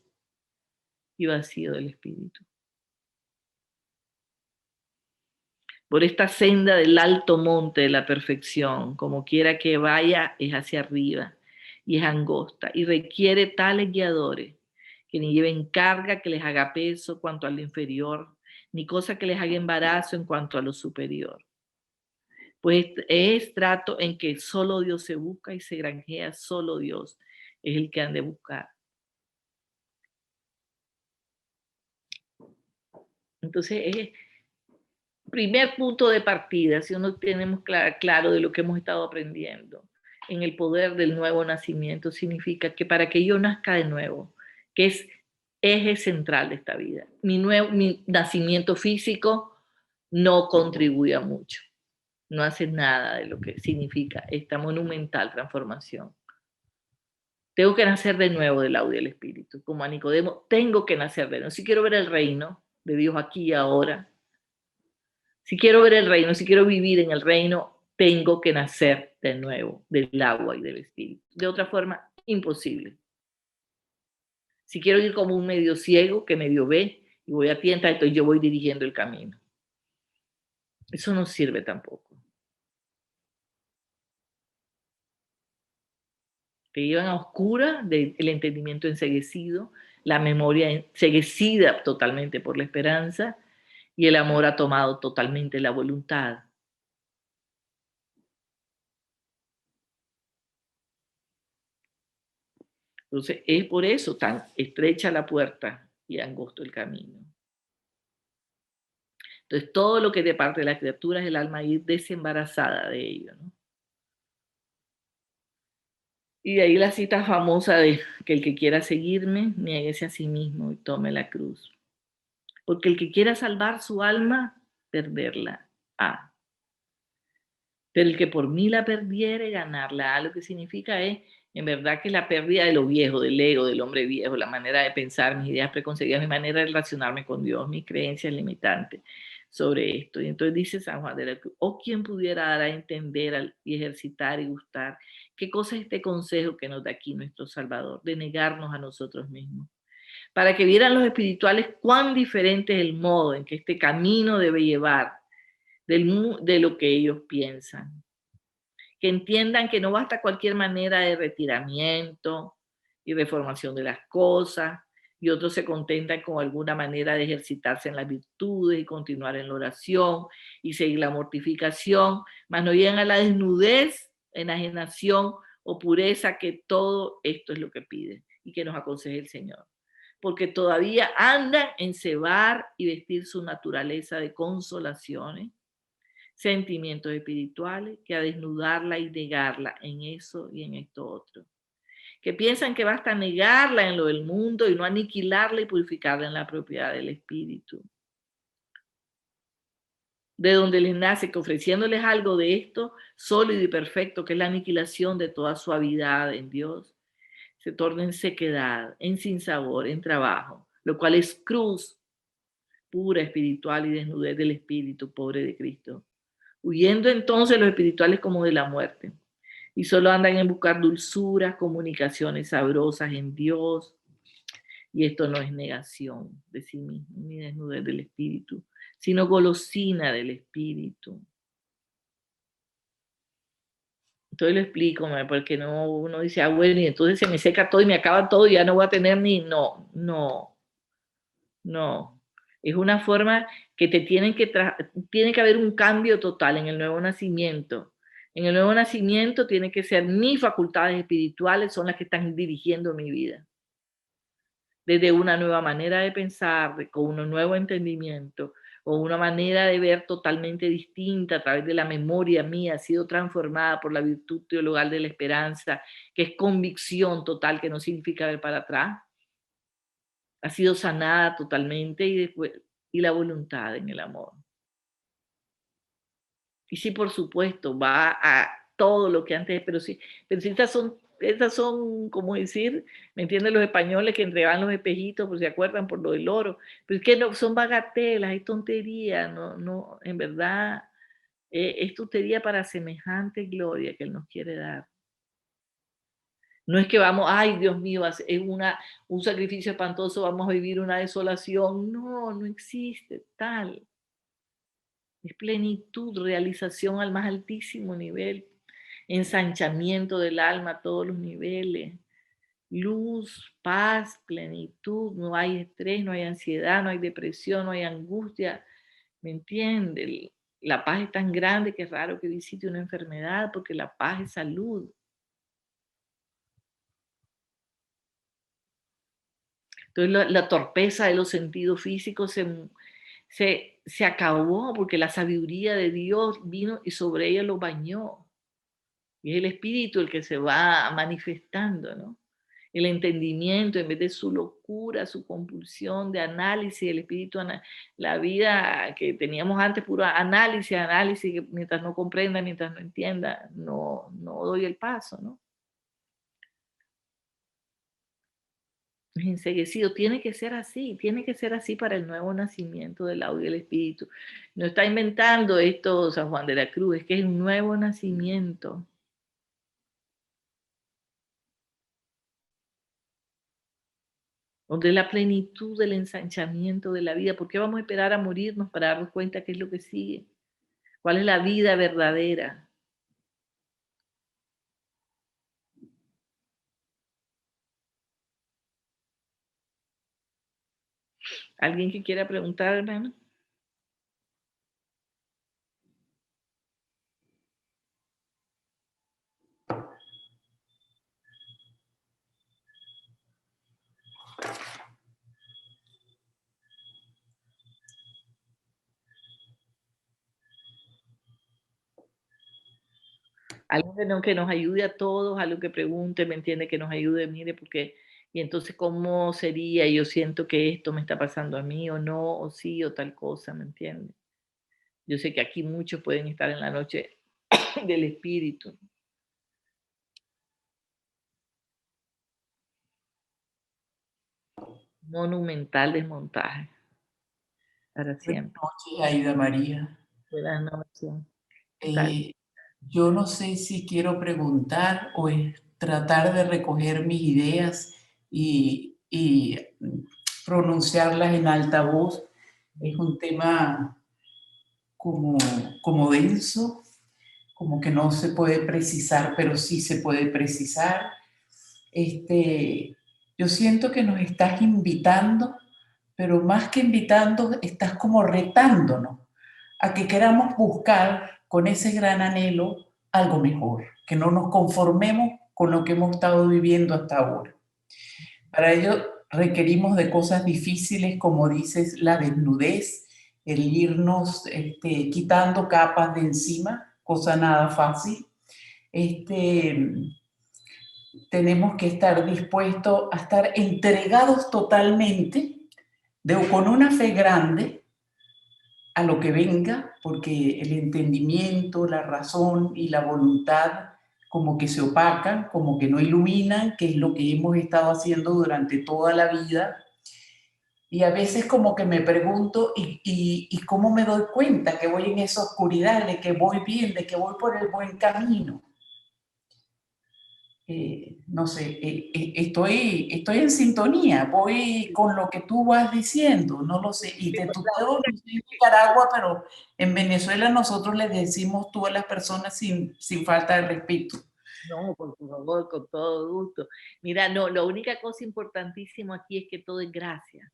y vacío del espíritu. Por esta senda del alto monte de la perfección, como quiera que vaya, es hacia arriba y es angosta y requiere tales guiadores que ni lleven carga que les haga peso cuanto al inferior, ni cosa que les haga embarazo en cuanto a lo superior. Pues es trato en que solo Dios se busca y se granjea, solo Dios es el que han de buscar. Entonces, es primer punto de partida, si uno tenemos claro de lo que hemos estado aprendiendo en el poder del nuevo nacimiento, significa que para que yo nazca de nuevo, que es eje central de esta vida, mi nacimiento físico no contribuye mucho, no hace nada de lo que significa esta monumental transformación. Tengo que nacer de nuevo del agua y del espíritu, como a Nicodemo, tengo que nacer de nuevo. Si quiero ver el reino de Dios aquí y ahora, si quiero ver el reino, si quiero vivir en el reino, tengo que nacer de nuevo del agua y del espíritu. De otra forma, imposible. Si quiero ir como un medio ciego que medio ve y voy a tientas, entonces yo voy dirigiendo el camino. Eso no sirve tampoco. Que iban a oscuras del entendimiento enceguecido, la memoria enceguecida totalmente por la esperanza y el amor ha tomado totalmente la voluntad. Entonces, es por eso tan estrecha la puerta y angosto el camino. Entonces, todo lo que de parte de la criatura es el alma ir desembarazada de ello, ¿no? Y de ahí la cita famosa de que el que quiera seguirme, niéguese a sí mismo y tome la cruz. Porque el que quiera salvar su alma, perderla ha. Pero el que por mí la perdiere, ganarla ha. Lo que significa es, en verdad, que la pérdida de lo viejo, del ego, del hombre viejo, la manera de pensar, mis ideas preconcebidas, mi manera de relacionarme con Dios, mis creencias limitantes sobre esto. Y entonces dice San Juan de la Cruz, o quien pudiera dar a entender y ejercitar y gustar, qué cosa es este consejo que nos da aquí nuestro Salvador, de negarnos a nosotros mismos, para que vieran los espirituales cuán diferente es el modo en que este camino debe llevar de lo que ellos piensan. Que entiendan que no basta cualquier manera de retiramiento y reformación de las cosas, y otros se contentan con alguna manera de ejercitarse en las virtudes y continuar en la oración y seguir la mortificación, mas no llegan a la desnudez, enajenación o pureza, que todo esto es lo que pide y que nos aconseje el Señor. Porque todavía andan en cebar y vestir su naturaleza de consolaciones, sentimientos espirituales, que a desnudarla y negarla en eso y en esto otro. Que piensan que basta negarla en lo del mundo y no aniquilarla y purificarla en la propiedad del espíritu. De donde les nace que ofreciéndoles algo de esto, sólido y perfecto, que es la aniquilación de toda suavidad en Dios, se torna en sequedad, en sinsabor, en trabajo, lo cual es cruz pura, espiritual y desnudez del espíritu pobre de Cristo. Huyendo entonces los espirituales como de la muerte, y solo andan en buscar dulzuras, comunicaciones sabrosas en Dios, y esto no es negación de sí mismo, ni desnudez del espíritu, sino golosina del espíritu. Entonces lo explico, porque no, uno dice, bueno, y entonces se me seca todo y me acaba todo y ya no voy a tener ni, no. Es una forma que tiene que haber un cambio total en el nuevo nacimiento. En el nuevo nacimiento tiene que ser mis facultades espirituales son las que están dirigiendo mi vida. Desde una nueva manera de pensar, con un nuevo entendimiento, o una manera de ver totalmente distinta a través de la memoria mía, ha sido transformada por la virtud teologal de la esperanza, que es convicción total, que no significa ver para atrás. Ha sido sanada totalmente y la voluntad en el amor. Y sí, por supuesto, va a todo lo que antes, pero sí estas son, como decir, ¿me entienden los españoles que entregaban los espejitos, pues se acuerdan por lo del oro? Pero es que no, son bagatelas, es tontería, no, en verdad, es tontería para semejante gloria que Él nos quiere dar. No es que vamos, ay Dios mío, es un sacrificio espantoso, vamos a vivir una desolación. No existe tal. Es plenitud, realización al más altísimo nivel, ensanchamiento del alma a todos los niveles, luz, paz, plenitud, no hay estrés, no hay ansiedad, no hay depresión, no hay angustia, ¿me entiende? La paz es tan grande que es raro que visite una enfermedad porque la paz es salud. Entonces la torpeza de los sentidos físicos se acabó porque la sabiduría de Dios vino y sobre ella lo bañó. Y es el espíritu el que se va manifestando, ¿no? El entendimiento, en vez de su locura, su compulsión de análisis, el espíritu, la vida que teníamos antes, puro análisis, análisis, que mientras no comprenda, mientras no entienda, no doy el paso, ¿no? Es enseguecido, tiene que ser así para el nuevo nacimiento del audio y del espíritu. No está inventando esto San Juan de la Cruz, es que es un nuevo nacimiento. Donde es la plenitud del ensanchamiento de la vida. ¿Por qué vamos a esperar a morirnos para darnos cuenta qué es lo que sigue? ¿Cuál es la vida verdadera? ¿Alguien que quiera preguntar, hermano? Algo que nos ayude a todos, algo que pregunte, ¿me entiende? Que nos ayude, mire, porque, y entonces, ¿cómo sería? Yo siento que esto me está pasando a mí, o no, o sí, o tal cosa, ¿me entiende? Yo sé que aquí muchos pueden estar en la noche del espíritu. Monumental desmontaje para Buenas siempre. noches, Aida María. Buenas noches. ¿Qué tal? Eh, yo no sé si quiero preguntar o es tratar de recoger mis ideas y pronunciarlas en alta voz. Es un tema como, como denso, como que no se puede precisar, pero sí se puede precisar. Yo siento que nos estás invitando, pero más que invitando, estás como retándonos a que queramos buscar con ese gran anhelo algo mejor, que no nos conformemos con lo que hemos estado viviendo hasta ahora. Para ello requerimos de cosas difíciles, como dices, la desnudez, el irnos quitando capas de encima, cosa nada fácil. Tenemos que estar dispuestos a estar entregados totalmente, con una fe grande, a lo que venga, porque el entendimiento, la razón y la voluntad como que se opacan, como que no iluminan, que es lo que hemos estado haciendo durante toda la vida. Y a veces como que me pregunto, ¿y cómo me doy cuenta que voy en esa oscuridad, de que voy bien, de que voy por el buen camino? No sé, estoy en sintonía, voy con lo que tú vas diciendo, no lo sé, y te tuteo, no sé en Nicaragua, pero en Venezuela nosotros le decimos tú a las personas sin falta de respeto. No, por favor, con todo gusto. Mira, no, la única cosa importantísima aquí es que todo es gracia.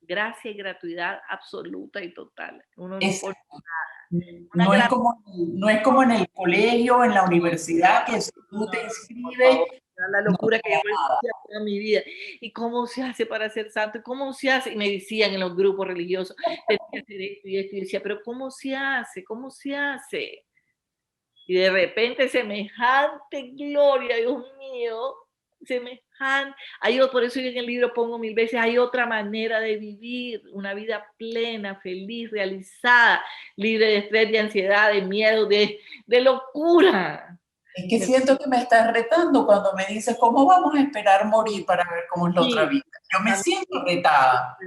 Gracia y gratuidad absoluta y total. Uno no pone una No es gran... como, no es como en el colegio, en la universidad, que si tú te Por inscribes, favor, la no locura que te yo da nada. decía toda mi vida. ¿Y cómo se hace para ser santo? ¿Cómo se hace? Y me decían en los grupos religiosos, tenés que hacer esto y esto. Y decía, pero ¿cómo se hace? ¿Cómo se hace? Y de repente semejante gloria, Dios mío, semejante. Por eso yo en el libro pongo 1000 veces, hay otra manera de vivir, una vida plena, feliz, realizada, libre de estrés, de ansiedad, de miedo, de locura. Es que siento que me estás retando cuando me dices, ¿cómo vamos a esperar morir para ver cómo es la otra Sí, vida? Yo me siento retada.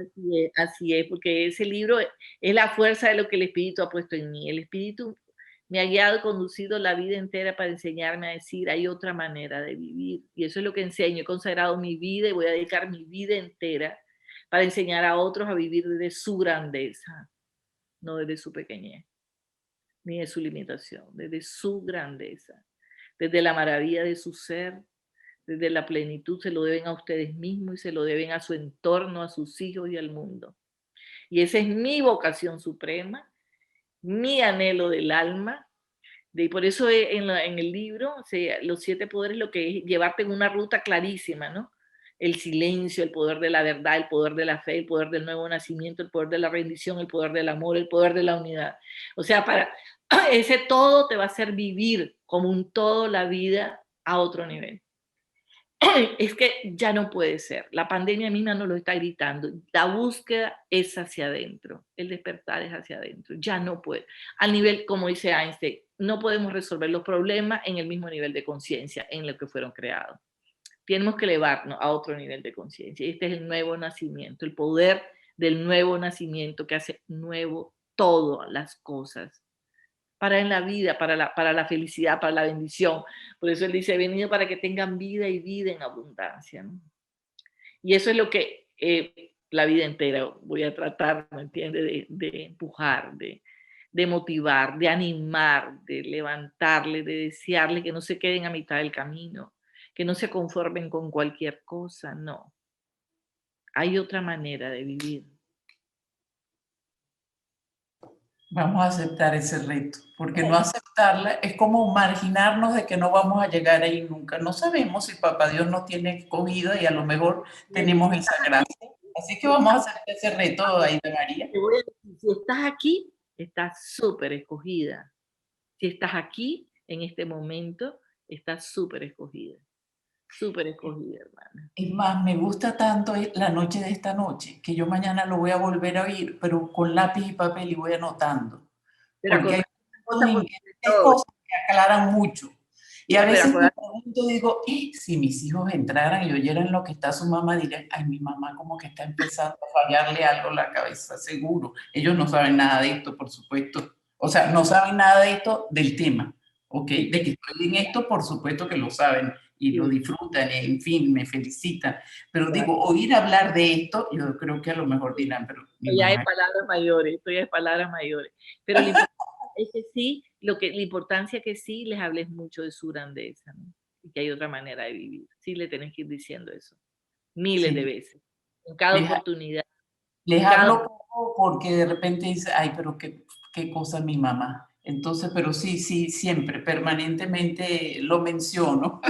así es, porque ese libro es la fuerza de lo que el Espíritu ha puesto en mí. El Espíritu me ha guiado, conducido la vida entera para enseñarme a decir, hay otra manera de vivir. Y eso es lo que enseño. He consagrado mi vida y voy a dedicar mi vida entera para enseñar a otros a vivir desde su grandeza, no desde su pequeñez, ni de su limitación, desde su grandeza, desde la maravilla de su ser, desde la plenitud, se lo deben a ustedes mismos y se lo deben a su entorno, a sus hijos y al mundo. Y esa es mi vocación suprema, mi anhelo del alma. Y por eso en el libro, los 7 poderes, lo que es llevarte en una ruta clarísima, ¿no? El silencio, el poder de la verdad, el poder de la fe, el poder del nuevo nacimiento, el poder de la rendición, el poder del amor, el poder de la unidad. O sea, para ese todo te va a hacer vivir como un todo la vida a otro nivel. Es que ya no puede ser. La pandemia misma nos lo está gritando. La búsqueda es hacia adentro. El despertar es hacia adentro. Ya no puede. Al nivel, como dice Einstein, no podemos resolver los problemas en el mismo nivel de conciencia en el que fueron creados. Tenemos que elevarnos a otro nivel de conciencia. Este es el nuevo nacimiento, el poder del nuevo nacimiento que hace nuevo todas las cosas. Para en la vida, para la felicidad, para la bendición. Por eso él dice, he venido para que tengan vida y vida en abundancia, ¿no? Y eso es lo que la vida entera voy a tratar, ¿me entiendes? De empujar, de motivar, de animar, de levantarle, de desearle que no se queden a mitad del camino, que no se conformen con cualquier cosa, no. Hay otra manera de vivir. Vamos a aceptar ese reto, porque no aceptarla es como marginarnos de que no vamos a llegar ahí nunca. No sabemos si Papá Dios nos tiene escogida y a lo mejor tenemos esa gracia. Así que vamos a aceptar ese reto, Aida María. Te voy a decir, si estás aquí, estás súper escogida. Si estás aquí, en este momento, estás súper escogida. Súper escogida, hermana. Es más, me gusta tanto la noche de esta noche, que yo mañana lo voy a volver a oír, pero con lápiz y papel y voy anotando. Pero porque hay todo. cosas que aclaran mucho. Y a veces me acordate. pregunto, digo, si mis hijos entraran y oyeran lo que está su mamá, dirían, ay, mi mamá como que está empezando a fallarle algo en la cabeza, seguro. Ellos no saben nada de esto, por supuesto. O sea, no saben nada de esto, del tema, ¿ok? De que estoy en esto, por supuesto que lo saben y lo disfrutan, en fin, me felicitan. Pero digo, oír hablar de esto, yo creo que a lo mejor dirán, pero... Ya hay palabras mayores, esto ya es palabras mayores. Pero la importancia es que sí, la importancia que sí les hables mucho de su grandeza, ¿no? Y que hay otra manera de vivir. Sí le tenés que ir diciendo eso. Miles de veces. En cada oportunidad. Les hablo poco porque de repente dice, ay, pero qué cosa mi mamá. Entonces, pero sí, siempre, permanentemente lo menciono.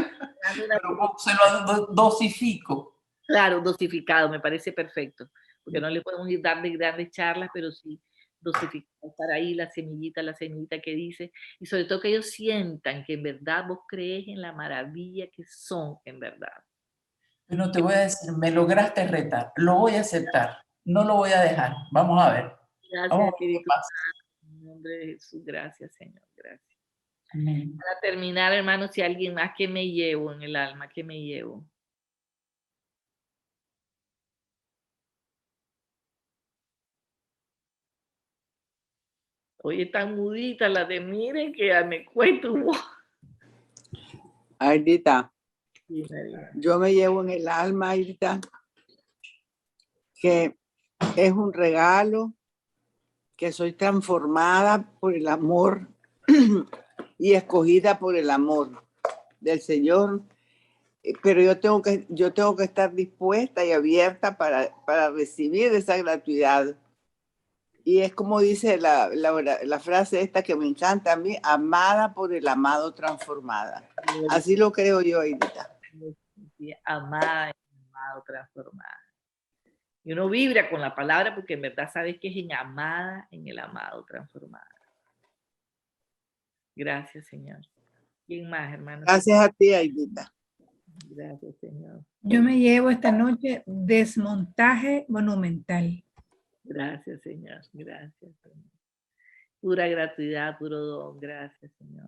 Pero se lo dosifico. Claro, dosificado, me parece perfecto. Porque no le podemos ir dar de grandes charlas, pero sí dosificar, estar ahí la semillita que dice, y sobre todo que ellos sientan que en verdad vos crees en la maravilla que son en verdad. Pero te voy a decir, me lograste retar, lo voy a aceptar, no lo voy a dejar, vamos a ver. Gracias, Espíritu Santo, en nombre de Jesús, gracias, Señor, gracias. Amén. Para terminar, hermano, si alguien más, ¿qué me llevo en el alma? ¿Qué me llevo? Oye, tan mudita la de miren que ya me cuento. Aidita, Sí, María. yo me llevo en el alma, Aidita, que es un regalo, que soy transformada por el amor y escogida por el amor del Señor, pero yo tengo que estar dispuesta y abierta para recibir esa gratuidad. Y es como dice la frase esta que me encanta a mí, amada por el amado, transformada. Así lo creo yo, Aidita. Amada, amado, transformada. Y uno vibra con la palabra porque en verdad sabes que es en amada, en el amado, transformada. Gracias, Señor. ¿Quién más, hermano? Gracias a ti, Aidita. Gracias, Señor. Yo me llevo esta noche desmontaje monumental. Gracias, Señor. Gracias, Señor. Pura gratuidad, puro don. Gracias, Señor.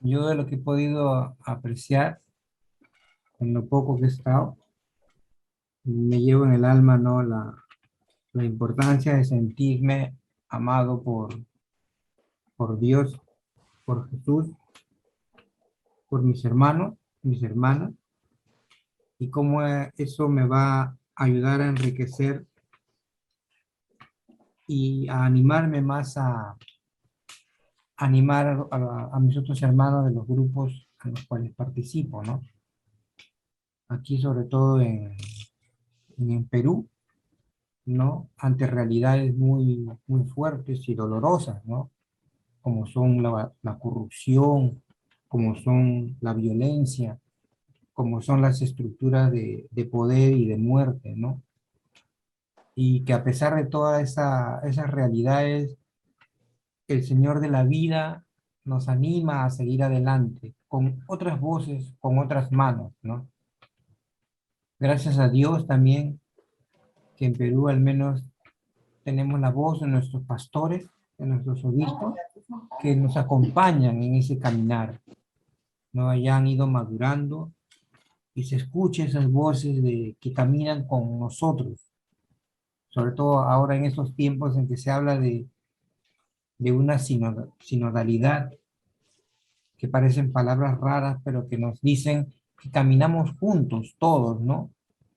Yo de lo que he podido apreciar, en lo poco que he estado, me llevo en el alma, ¿no? La importancia de sentirme amado por Dios, por Jesús, por mis hermanos, mis hermanas, y cómo eso me va a ayudar a enriquecer y a animarme más a animar a mis otros hermanos de los grupos a los cuales participo, ¿no? Aquí sobre todo en Perú, ¿no? Ante realidades muy, muy fuertes y dolorosas, ¿no? Como son la corrupción, como son la violencia, como son las estructuras de poder y de muerte, ¿no? Y que a pesar de todas esas realidades, el Señor de la vida nos anima a seguir adelante, con otras voces, con otras manos, ¿no? Gracias a Dios también, que en Perú al menos tenemos la voz de nuestros pastores, de nuestros obispos, que nos acompañan en ese caminar, ¿no? Ya han ido madurando y se escuchan esas voces que caminan con nosotros, sobre todo ahora en estos tiempos en que se habla de una sinodalidad, que parecen palabras raras, pero que nos dicen que caminamos juntos todos, ¿no?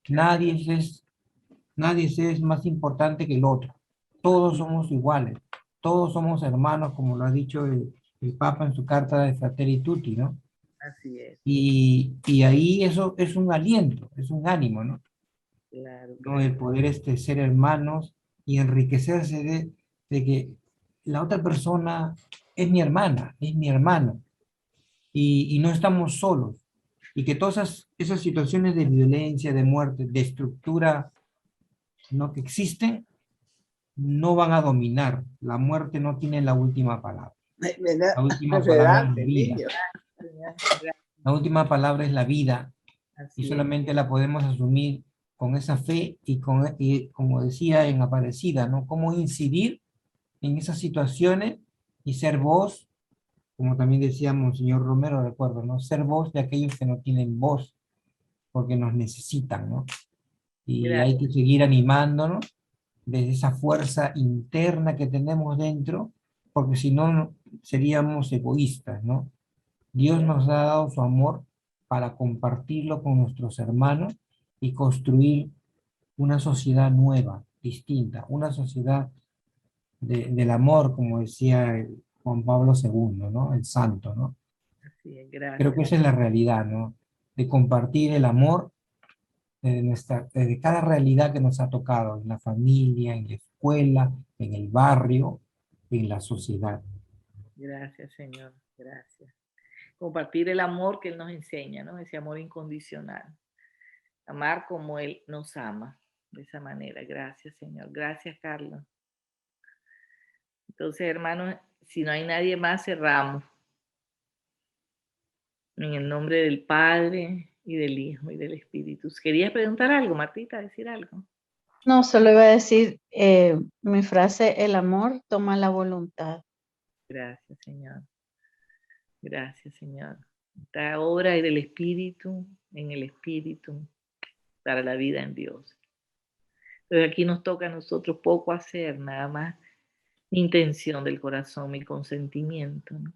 Nadie es más importante que el otro. Todos somos iguales. Todos somos hermanos, como lo ha dicho el Papa en su carta de Fratelli Tutti, ¿no? Así es, Y ahí eso es un aliento, es un ánimo, ¿no? claro, ¿No? El poder ser hermanos y enriquecerse de que la otra persona es mi hermana, es mi hermano, y no estamos solos, y que todas esas situaciones de violencia, de muerte, de estructura, ¿no? Que existen, no van a dominar. La muerte no tiene la última palabra. La última palabra es la vida. La última palabra es la vida, y así es, solamente la podemos asumir con esa fe y como decía en Aparecida, ¿no? Cómo incidir en esas situaciones y ser voz, como también decía Monseñor Romero, recuerdo, ¿no? Ser voz de aquellos que no tienen voz, porque nos necesitan, ¿no? Y hay gracias, que seguir animándonos desde esa fuerza interna que tenemos dentro, porque si no seríamos egoístas, ¿no? Dios nos ha dado su amor para compartirlo con nuestros hermanos y construir una sociedad nueva, distinta, una sociedad del amor, como decía Juan Pablo II, ¿no? El santo, ¿no? así es, Creo que gracias, esa es la realidad, ¿no? De compartir el amor desde cada realidad que nos ha tocado, en la familia, en la escuela, en el barrio, en la sociedad. gracias, Señor, gracias. Compartir el amor que Él nos enseña, ¿no? Ese amor incondicional. Amar como Él nos ama, de esa manera. Gracias, Señor. Gracias, Carlos. Entonces, hermanos, si no hay nadie más, cerramos. En el nombre del Padre, y del Hijo, y del Espíritu. ¿Querías preguntar algo, Martita? ¿Decir algo? No, solo iba a decir mi frase, el amor toma la voluntad. Gracias, Señor. Gracias, Señor. Esta obra es del Espíritu, en el Espíritu, para la vida en Dios. Pero aquí nos toca a nosotros poco hacer, nada más mi intención del corazón, mi consentimiento, ¿no?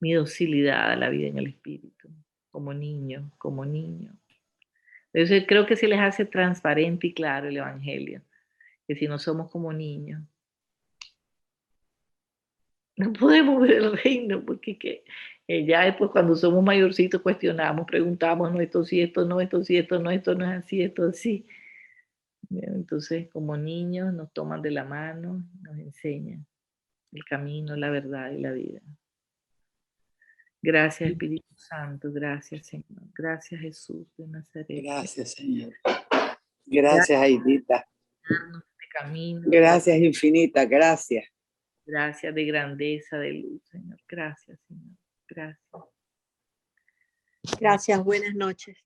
Mi docilidad a la vida en el Espíritu, como niño, como niño. Entonces creo que se les hace transparente y claro el Evangelio, que si no somos como niños, no podemos ver el reino, porque ya después cuando somos mayorcitos cuestionamos, preguntamos, no, esto sí, esto no, esto sí, esto no es así, esto sí. Entonces, como niños nos toman de la mano, nos enseñan el camino, la verdad y la vida. Gracias, Espíritu Santo, gracias, Señor. Gracias, Jesús de Nazaret. Gracias, Señor. Gracias, Aidita. Este camino. Gracias infinita, gracias. Gracias de grandeza, de luz, Señor. Gracias, Señor. Gracias. Gracias, buenas noches.